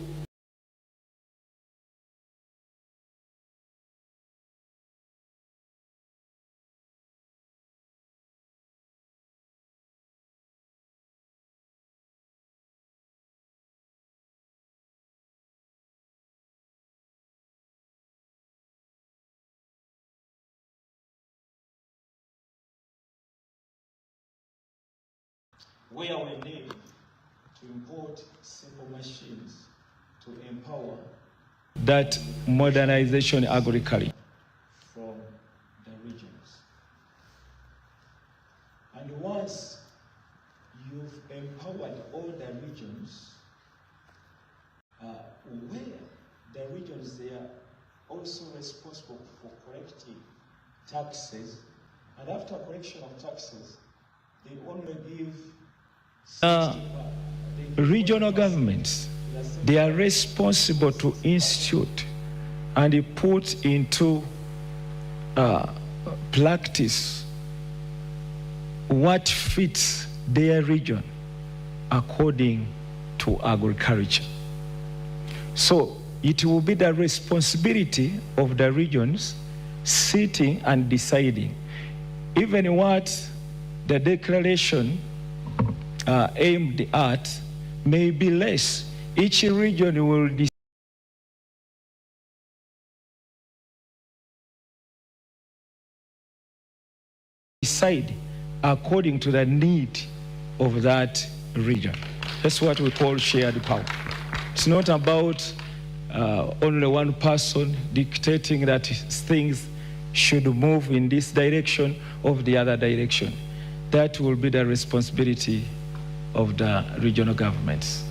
where we need to import simple machines to empower that modernization agriculture from the regions. And once you've empowered all the regions, where the regions, they are also responsible for collecting taxes, and after collection of taxes, they only give regional governments, they are responsible to institute and put into practice what fits their region according to agriculture. So it will be the responsibility of the regions sitting and deciding, even what the declaration aimed at may be less. Each region will decide according to the need of that region. That's what we call shared power. It's not about only one person dictating that things should move in this direction or the other direction. That will be the responsibility of the regional governments.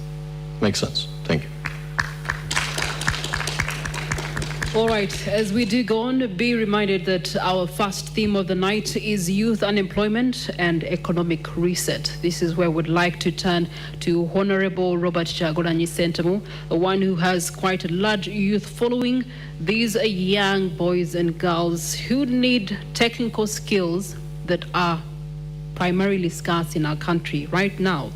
Makes sense. Thank you. All right, as we do go on, be reminded that our first theme of the night is youth unemployment and economic reset. This is where we'd like to turn to Honorable Robert Kyagulanyi Ssentamu, one who has quite a large youth following. These are young boys and girls who need technical skills that are primarily scarce in our country right now.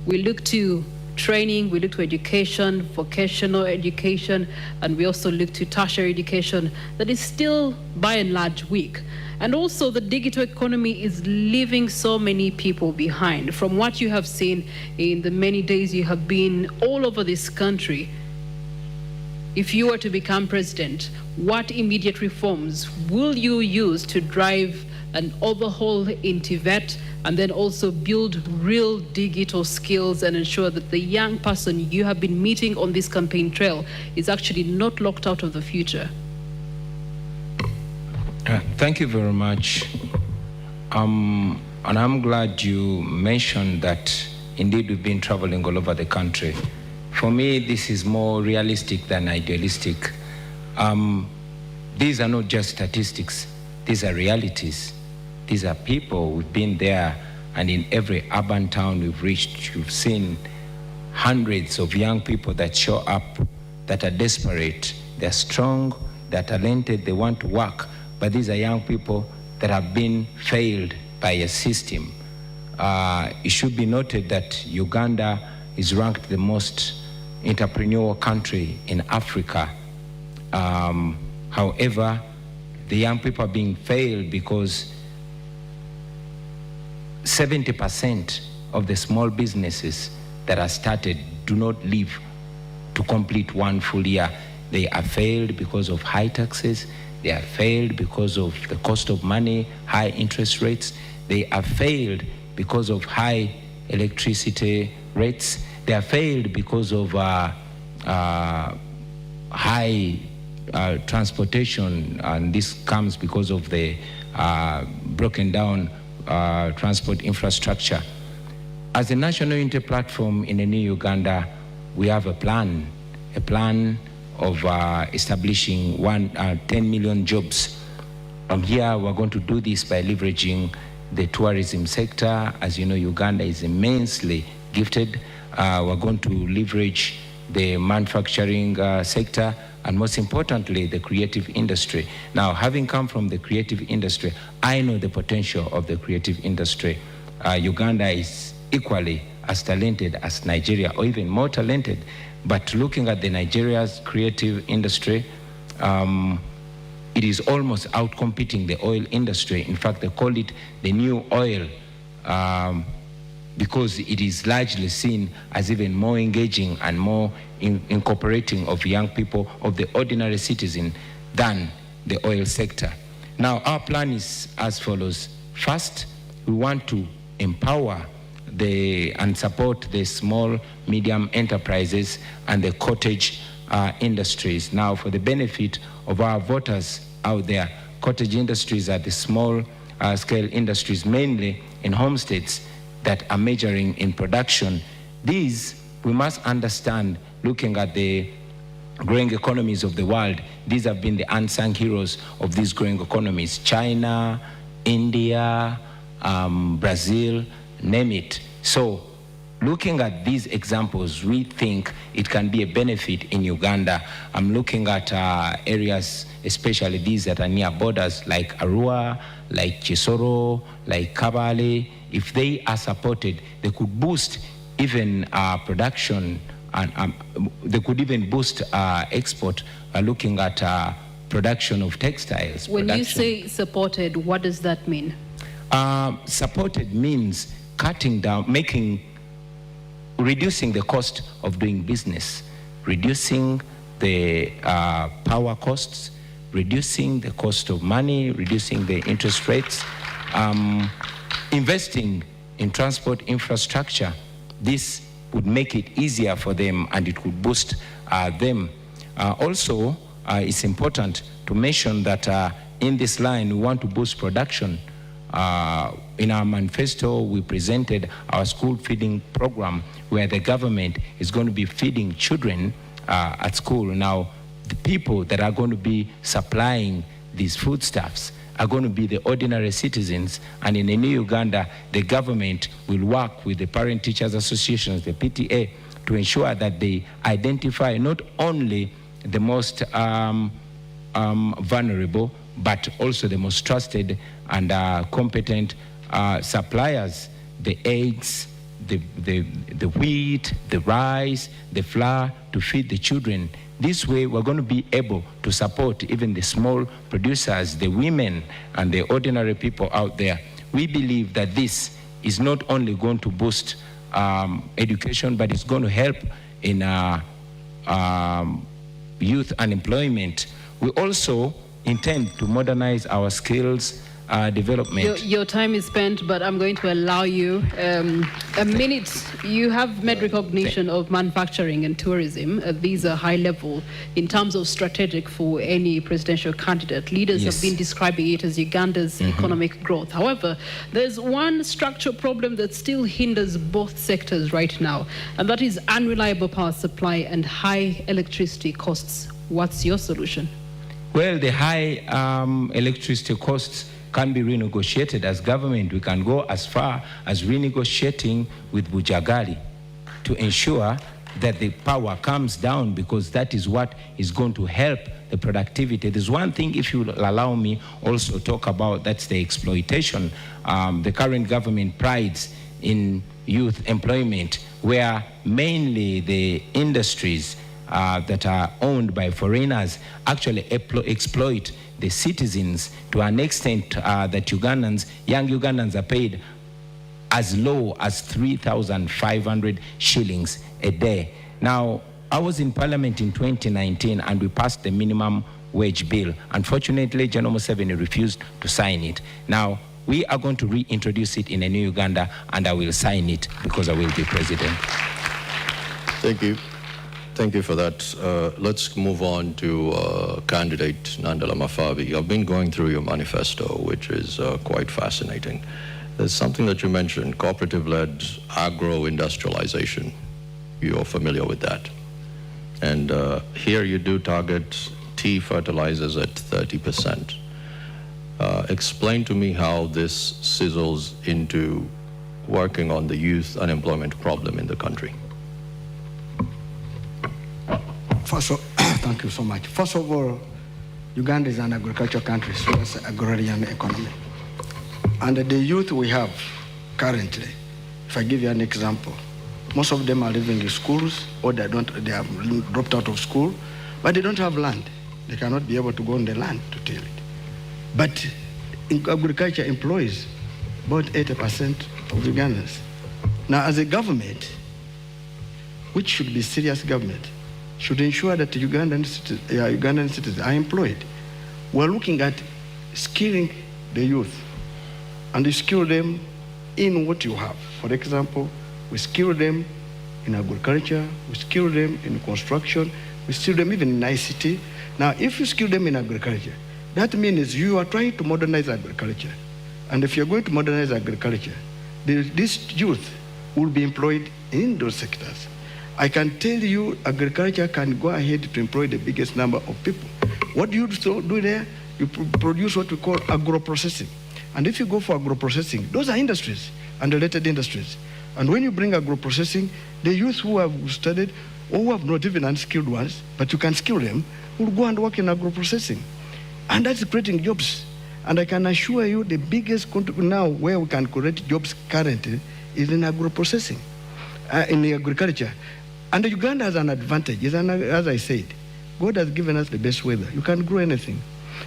We look to training, we look to education, vocational education, and we also look to tertiary education that is still by and large weak. And also the digital economy is leaving so many people behind. From what you have seen in the many days you have been all over this country, if you were to become president, what immediate reforms will you use to drive an overhaul in TVET, and then also build real digital skills and ensure that the young person you have been meeting on this campaign trail is actually not locked out of the future? Thank you very much. And I'm glad you mentioned that indeed we've been traveling all over the country. For me, this is more realistic than idealistic. These are not just statistics. These are realities. These are people. We've been there, and in every urban town we've reached, you've seen hundreds of young people that show up, that are desperate, they're strong, they're talented, they want to work, but these are young people that have been failed by a system. It should be noted that Uganda is ranked the most entrepreneurial country in Africa. However, the young people are being failed because 70% of the small businesses that are started do not live to complete one full year. They are failed because of high taxes. They are failed because of the cost of money, high interest rates. They are failed because of high electricity rates. They are failed because of high transportation, and this comes because of the broken down transport infrastructure. As a national unity platform in the new Uganda, we have a plan of establishing 10 million jobs. Here we're going to do this by leveraging the tourism sector. As you know, Uganda is immensely gifted. We're going to leverage the manufacturing sector, and most importantly, the creative industry. Now, having come from the creative industry, I know the potential of the creative industry. Uganda is equally as talented as Nigeria, or even more talented. But looking at the Nigeria's creative industry, it is almost outcompeting the oil industry. In fact, they call it the new oil because it is largely seen as even more engaging and more incorporating of young people, of the ordinary citizen, than the oil sector. Now, our plan is as follows. First, we want to empower and support the small, medium enterprises and the cottage industries. Now, for the benefit of our voters out there, cottage industries are the small scale industries, mainly in homesteads that are majoring in production. These, we must understand, looking at the growing economies of the world, these have been the unsung heroes of these growing economies. China, India, Brazil, name it. So, looking at these examples, we think it can be a benefit in Uganda. I'm looking at areas, especially these that are near borders, like Arua, like Chisoro, like Kabale. If they are supported, they could boost even production, and they could even boost export, looking at production of textiles. When you say supported, what does that mean? Supported means cutting down, reducing the cost of doing business, reducing the power costs, reducing the cost of money, reducing the interest rates, investing in transport infrastructure. This would make it easier for them, and it would boost them. Also, it's important to mention that in this line, we want to boost production. In our manifesto, we presented our school feeding program, where the government is going to be feeding children at school. Now, the people that are going to be supplying these foodstuffs are going to be the ordinary citizens, and in the new Uganda, the government will work with the parent teachers associations, the PTA, to ensure that they identify not only the most vulnerable, but also the most trusted and competent suppliers, the eggs, the wheat, the rice, the flour, to feed the children. This way, we're going to be able to support even the small producers, the women, and the ordinary people out there. We believe that this is not only going to boost education, but it's going to help in youth unemployment. We also intend to modernize our skills development. Your time is spent, but I'm going to allow you a minute. You have made recognition of manufacturing and tourism. These are high level in terms of strategic for any presidential candidate. Leaders have been describing it as Uganda's economic growth. However, there's one structural problem that still hinders both sectors right now, and that is unreliable power supply and high electricity costs. What's your solution? Well, the high electricity costs can be renegotiated. As government, we can go as far as renegotiating with Bujagali to ensure that the power comes down, because that is what is going to help the productivity. There's one thing, if you allow me also talk about, that's the exploitation. The current government prides in youth employment, where mainly the industries that are owned by foreigners actually exploit the citizens to an extent that young Ugandans are paid as low as 3,500 shillings a day. Now, I was in Parliament in 2019 and we passed the minimum wage bill. Unfortunately, General Museveni refused to sign it. Now, we are going to reintroduce it in a new Uganda, and I will sign it because I will be president. Thank you. Thank you for that. Let's move on to candidate Nandala Mafabi. I've been going through your manifesto, which is quite fascinating. There's something that you mentioned, cooperative-led agro-industrialization. You're familiar with that. And here you do target tea fertilizers at 30%. Explain to me how this sizzles into working on the youth unemployment problem in the country. Thank you so much. First of all, Uganda is an agricultural country, so it's an agrarian economy. And the youth we have currently, if I give you an example, most of them are living in schools, or they have dropped out of school, but they don't have land. They cannot be able to go on the land to till it. But agriculture employs about 80% of Ugandans. Now, as a government, which should be serious government, should ensure that Ugandan citizens are employed. We're looking at skilling the youth, and we skill them in what you have. For example, we skill them in agriculture, we skill them in construction, we skill them even in ICT. Now, if you skill them in agriculture, that means you are trying to modernize agriculture. And if you're going to modernize agriculture, this youth will be employed in those sectors. I can tell you agriculture can go ahead to employ the biggest number of people. What do you do there? You produce what we call agro-processing. And if you go for agro-processing, those are industries and related industries. And when you bring agro-processing, the youth who have studied or who have not even unskilled ones, but you can skill them, will go and work in agro-processing. And that's creating jobs. And I can assure you the biggest now where we can create jobs currently is in agro-processing, in the agriculture. And Uganda has an advantage. As I said, God has given us the best weather. You can grow anything.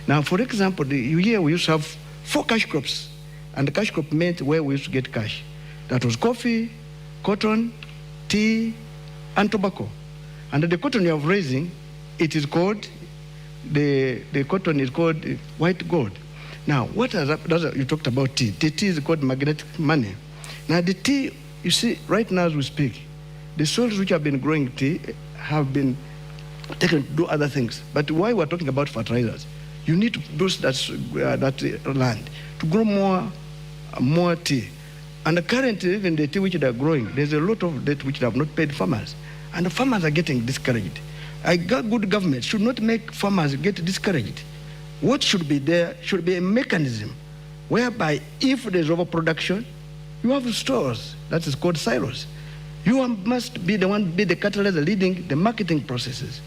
Now, for example, here we used to have 4 cash crops. And the cash crop meant where we used to get cash. That was coffee, cotton, tea, and tobacco. And the cotton you are raising, it is called, the cotton is called white gold. Now, what has happened? You talked about tea. The tea is called magnetic money. Now, the tea, you see, right now as we speak, the soils which have been growing tea have been taken to do other things. But why we're talking about fertilizers, you need to boost that land to grow more tea. And currently, even the tea which they are growing, there's a lot of debt which they have not paid farmers. And the farmers are getting discouraged. A good government should not make farmers get discouraged. What should be there should be a mechanism whereby if there's overproduction, you have stores, that is called silos. You must be the one, be the catalyst leading the marketing processes.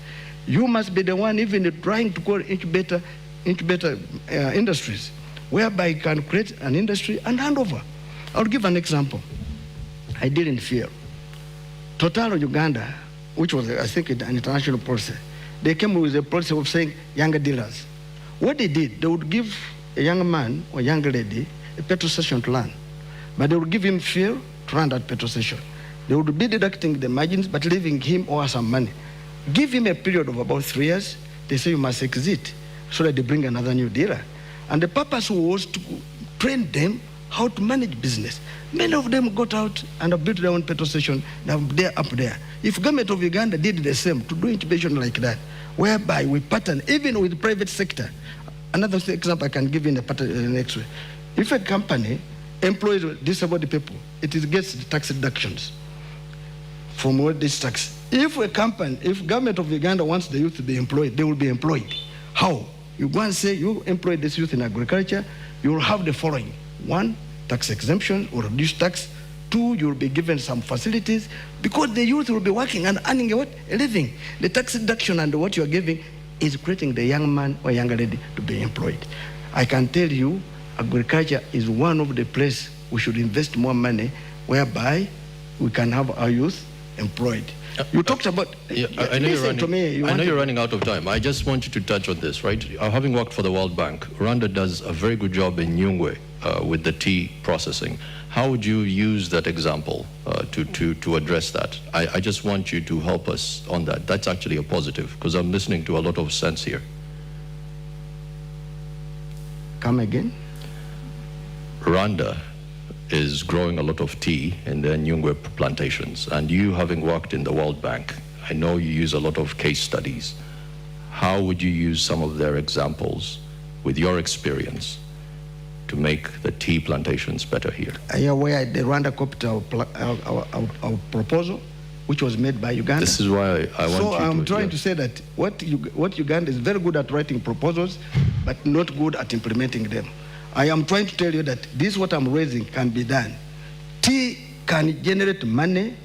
You must be the one even trying to call incubator industries, whereby you can create an industry and hand over. I'll give an example. I did in fear. Total Uganda, which was, I think, an international policy, they came with a policy of saying younger dealers. What they did, they would give a young man or young lady a petrol station to run, but they would give him fuel to run that petrol station. They would be deducting the margins, but leaving him or some money. Give him a period of about 3 years. They say you must exit, so that they bring another new dealer. And the purpose was to train them how to manage business. Many of them got out and have built their own petrol station. They're up there. If government of Uganda did the same, to do incubation like that, whereby we pattern, even with the private sector. Another example I can give in the next way. If a company employs disabled people, it gets the tax deductions from all this tax. If government of Uganda wants the youth to be employed, they will be employed. How? You go and say, you employ this youth in agriculture, you will have the following. 1, tax exemption or reduced tax. 2, you will be given some facilities because the youth will be working and earning a living. The tax deduction and what you are giving is creating the young man or young lady to be employed. I can tell you, agriculture is one of the places we should invest more money whereby we can have our youth employed. You talked about... I know you're running out of time. I just want you to touch on this, right? Having worked for the World Bank, Rwanda does a very good job in Nyungwe with the tea processing. How would you use that example to address that? I just want you to help us on that. That's actually a positive, because I'm listening to a lot of sense here. Come again? Rwanda is growing a lot of tea in their Nyungwe plantations, and you, having worked in the World Bank, I know you use a lot of case studies. How would you use some of their examples with your experience to make the tea plantations better here? Are you aware the Rwanda copied our proposal, which was made by Uganda? This is why I want you to... So I'm trying to say that what Uganda is very good at writing proposals, but not good at implementing them. I am trying to tell you that this, what I'm raising, can be done. Tea can generate money,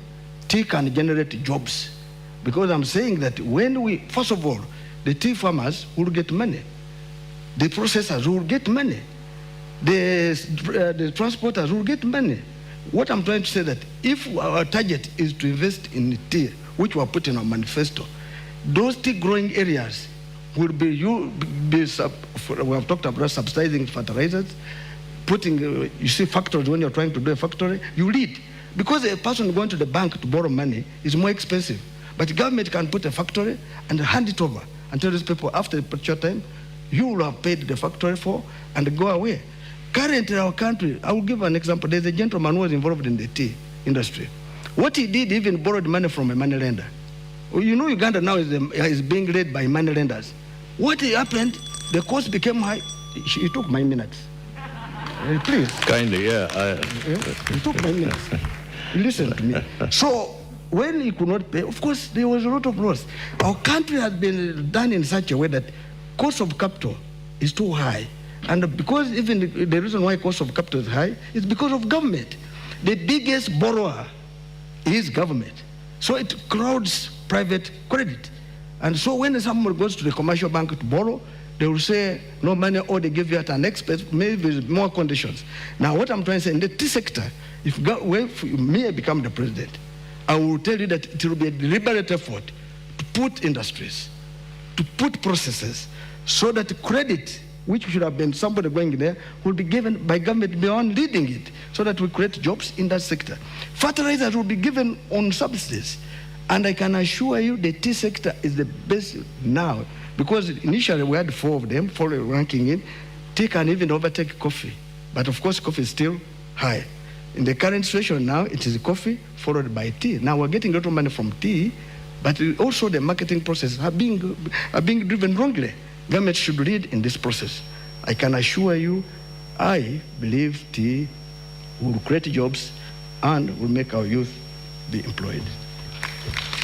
tea can generate jobs. Because I'm saying that when we, first of all, the tea farmers will get money. The processors will get money. The transporters will get money. What I'm trying to say that if our target is to invest in tea, which we are putting in our manifesto, those tea growing areas will be, we have talked about subsidizing fertilizers, putting, you see factories, when you're trying to do a factory, you lead. Because a person going to the bank to borrow money is more expensive. But the government can put a factory and hand it over and tell these people after a short time, you will have paid the factory for and go away. Currently in our country, I will give an example. There's a gentleman who was involved in the tea industry. What he did, he even borrowed money from a money lender. You know Uganda now is being led by money lenders. What happened, the cost became high. He took my minutes. Please. Kindly, yeah. He took my minutes. Listen to me. So when he could not pay, of course, there was a lot of loss. Our country has been done in such a way that cost of capital is too high. And because even the reason why cost of capital is high is because of government. The biggest borrower is government. So it crowds private credit. And so when someone goes to the commercial bank to borrow, they will say, no money, or they give you at an expense, maybe with more conditions. Now, what I'm trying to say, in the tea sector, if me become the president, I will tell you that it will be a deliberate effort to put industries, to put processes, so that credit, which should have been somebody going there, will be given by government beyond leading it, so that we create jobs in that sector. Fertilizers will be given on subsidies. And I can assure you the tea sector is the best now, because initially we had 4 of them, 4 ranking in. Tea can even overtake coffee. But of course, coffee is still high. In the current situation now, it is coffee followed by tea. Now we're getting a lot of money from tea, but also the marketing process are being driven wrongly. Government should lead in this process. I can assure you, I believe tea will create jobs and will make our youth be employed.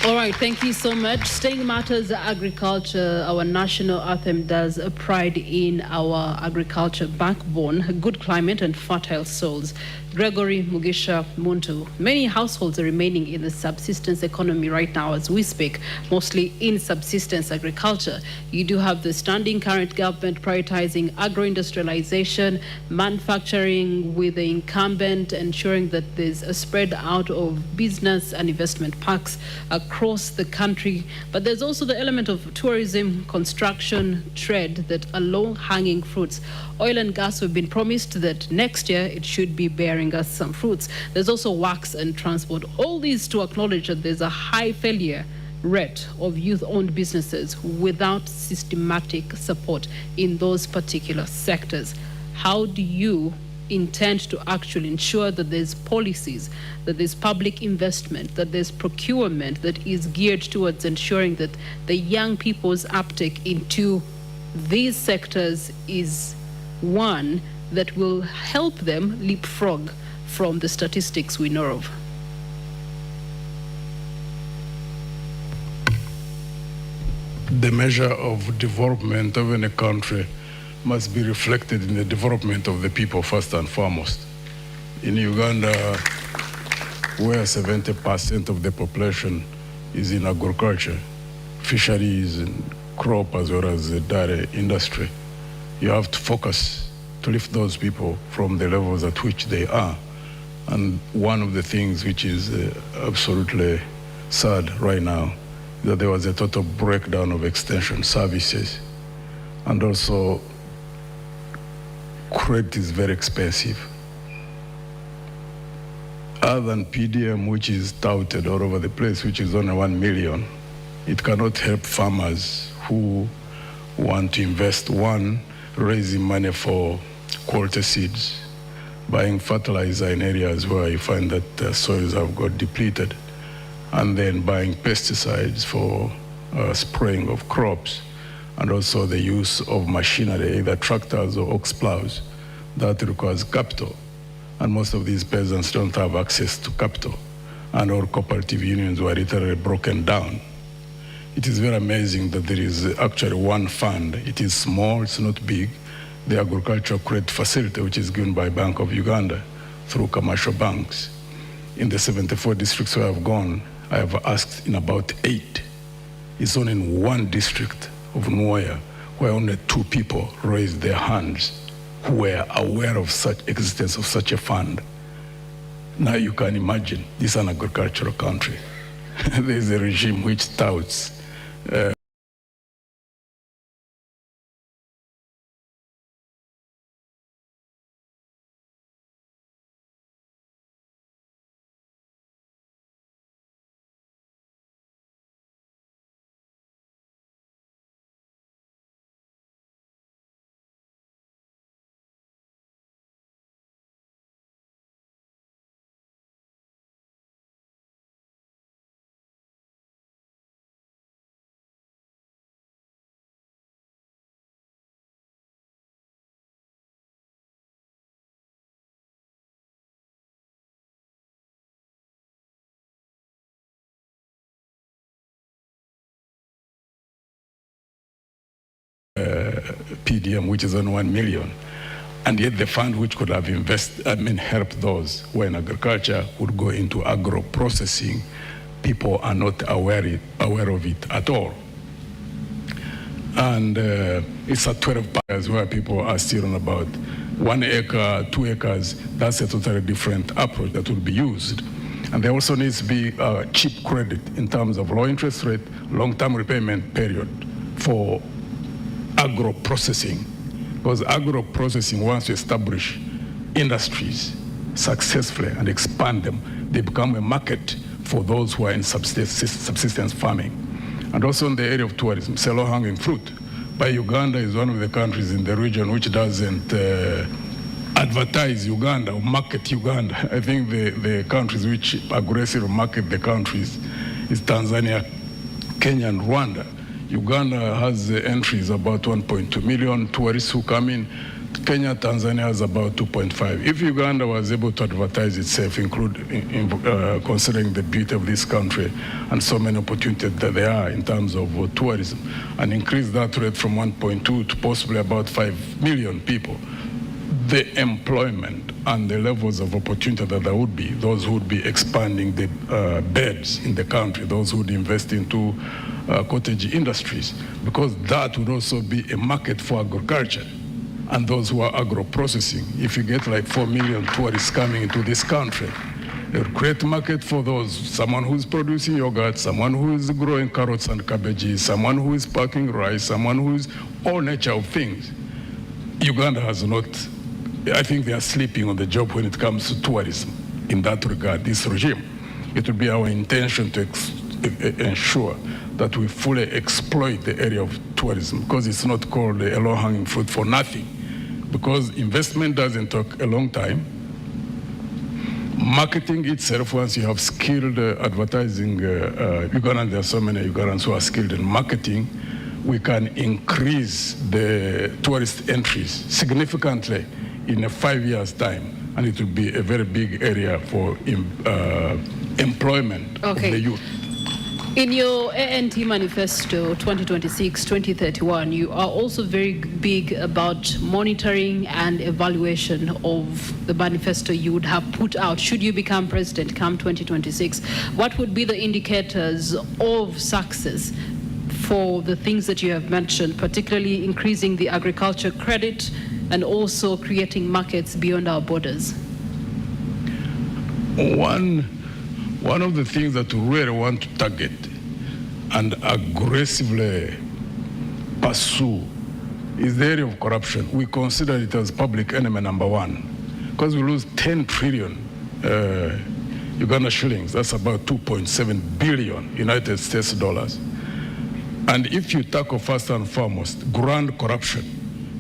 All right, thank you so much. Staying matters agriculture, our national anthem does a pride in our agriculture backbone, good climate and fertile soils. Gregory Mugisha Muntu, many households are remaining in the subsistence economy right now as we speak, mostly in subsistence agriculture. You do have the standing current government prioritizing agro-industrialization, manufacturing with the incumbent, ensuring that there's a spread out of business and investment parks across the country. But there's also the element of tourism, construction, trade that are low-hanging fruits. Oil and gas, we've been promised that next year it should be bearing us some fruits. There's also works and transport. All these to acknowledge that there's a high failure rate of youth-owned businesses without systematic support in those particular sectors. How do you intend to actually ensure that there's policies, that there's public investment, that there's procurement that is geared towards ensuring that the young people's uptake into these sectors is one that will help them leapfrog from the statistics we know of? The measure of development of any country must be reflected in the development of the people first and foremost. In Uganda, where 70% of the population is in agriculture, fisheries and crop as well as the dairy industry, you have to focus to lift those people from the levels at which they are. And one of the things which is absolutely sad right now is that there was a total breakdown of extension services, and also credit is very expensive. Other than PDM, which is touted all over the place, which is only 1 million, it cannot help farmers who want to invest. One, raising money for quality seeds, buying fertilizer in areas where you find that soils have got depleted, and then buying pesticides for spraying of crops, and also the use of machinery, either tractors or ox plows. That requires capital. And most of these peasants don't have access to capital. And our cooperative unions were literally broken down. It is very amazing that there is actually one fund. It is small, it's not big. The agricultural credit facility, which is given by Bank of Uganda through commercial banks. In the 74 districts where I've gone, I have asked in about 8. It's only in one district of Nwaya where only 2 people raised their hands who were aware of such existence of such a fund. Now you can imagine, this is an agricultural country. There is a regime which touts PDM, which is on 1 million. And yet the fund which could have helped those who are in agriculture would go into agro-processing. People are not aware of it at all. And it's at 12 acres where people are still on about 1 acre, 2 acres. That's a totally different approach that will be used. And there also needs to be cheap credit in terms of low interest rate, long-term repayment period for agro-processing, because agro-processing wants to establish industries successfully and expand them. They become a market for those who are in subsistence farming. And also in the area of tourism, say low-hanging fruit. But Uganda is one of the countries in the region which doesn't advertise Uganda or market Uganda. I think the countries which aggressively market the countries is Tanzania, Kenya, and Rwanda. Uganda has entries about 1.2 million tourists who come in. Kenya, Tanzania has about 2.5. If Uganda was able to advertise itself, considering the beauty of this country and so many opportunities that there are in terms of tourism, and increase that rate from 1.2 to possibly about 5 million people, the employment and the levels of opportunity that there would be, those who would be expanding the beds in the country, those who would invest into cottage industries, because that would also be a market for agriculture and those who are agro-processing. If you get like 4 million tourists coming into this country, it will create market for those, someone who is producing yogurt, someone who is growing carrots and cabbages, someone who is packing rice, someone who is all nature of things. Uganda has not, I think they are sleeping on the job when it comes to tourism in that regard, this regime. It would be our intention to ensure that we fully exploit the area of tourism, because it's not called a low-hanging fruit for nothing, because investment doesn't take a long time. Marketing itself, once you have skilled advertising, Uganda, there are so many Ugandans who are skilled in marketing, we can increase the tourist entries significantly in a 5 years' time, and it will be a very big area for employment of the youth. In your ANT manifesto 2026-2031, you are also very big about monitoring and evaluation of the manifesto you would have put out should you become president come 2026. What would be the indicators of success for the things that you have mentioned, particularly increasing the agriculture credit and also creating markets beyond our borders? One of the things that we really want to target and aggressively pursue is the area of corruption. We consider it as public enemy number one, because we lose 10 trillion Uganda shillings. That's about 2.7 billion United States dollars. And if you tackle first and foremost grand corruption,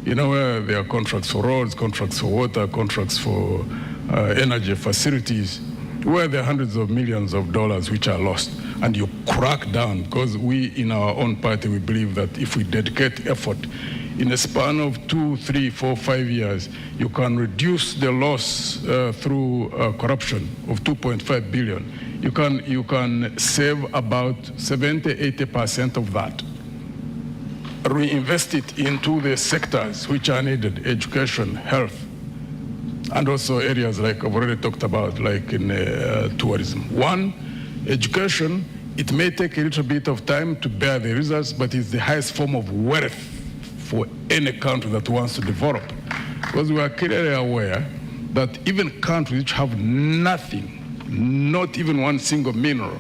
you know, where there are contracts for roads, contracts for water, contracts for energy facilities, where there are hundreds of millions of dollars which are lost, and you crack down, because we in our own party, we believe that if we dedicate effort in a span of 2, 3, 4, 5 years, you can reduce the loss through corruption of 2.5 billion. You can save about 70–80% of that. Reinvest it into the sectors which are needed: education, health, and also areas like I've already talked about, like in tourism. One, education, it may take a little bit of time to bear the results, but it's the highest form of wealth for any country that wants to develop. Because we are clearly aware that even countries which have nothing, not even one single mineral,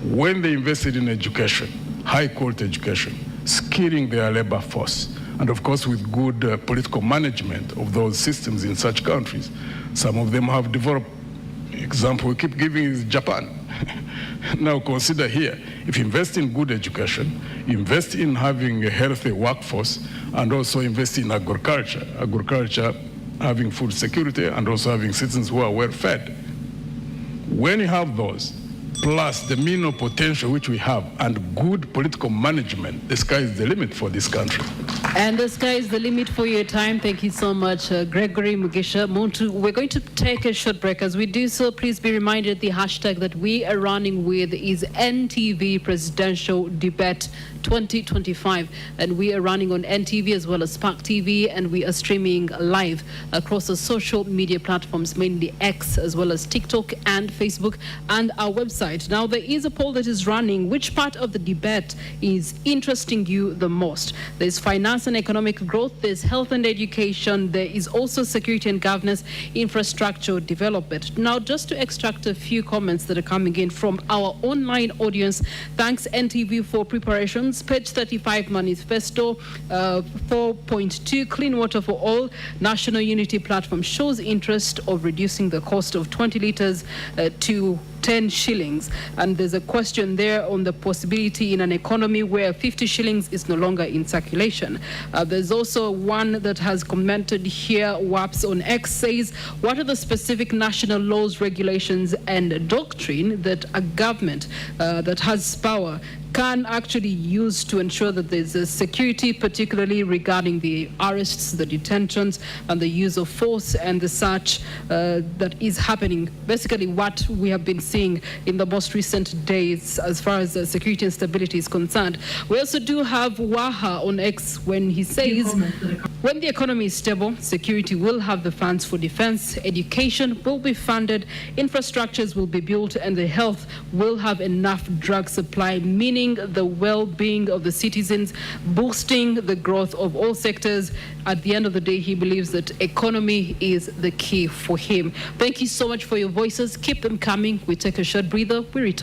when they invested in education, high quality education, skilling their labor force, and of course with good political management of those systems in such countries, some of them have developed. Example we keep giving is Japan. Now consider here, if you invest in good education, invest in having a healthy workforce, and also invest in agriculture, having food security, and also having citizens who are well fed. When you have those, plus the mineral potential which we have, and good political management, the sky is the limit for this country. And the sky is the limit for your time. Thank you so much, Gregory Mugisha Muntu. We're going to take a short break. As we do so, please be reminded the hashtag that we are running with is NTV Presidential Debate 2025, and we are running on NTV as well as Spark TV, and we are streaming live across the social media platforms, mainly X as well as TikTok and Facebook, and our website. Now there is a poll that is running. Which part of the debate is interesting you the most? There's finance and economic growth, there's health and education, there is also security and governance, infrastructure development. Now, just to extract a few comments that are coming in from our online audience, thanks NTV for preparations. Page 35 manifesto, 4.2 clean water for all, national unity platform shows interest of reducing the cost of 20 litres to 10 shillings. And there's a question there on the possibility in an economy where 50 shillings is no longer in circulation. There's also one that has commented here, WAPS on X says, what are the specific national laws, regulations and doctrine that a government that has power can actually use to ensure that there's a security, particularly regarding the arrests, the detentions, and the use of force and the such that is happening. Basically what we have been seeing in the most recent days as far as security and stability is concerned. We also do have Waha on X when he says, when the economy is stable, security will have the funds for defense, education will be funded, infrastructures will be built, and the health will have enough drug supply, meaning the well-being of the citizens, boosting the growth of all sectors. At the end of the day, he believes that economy is the key for him. Thank you so much for your voices. Keep them coming. We take a short breather. We return.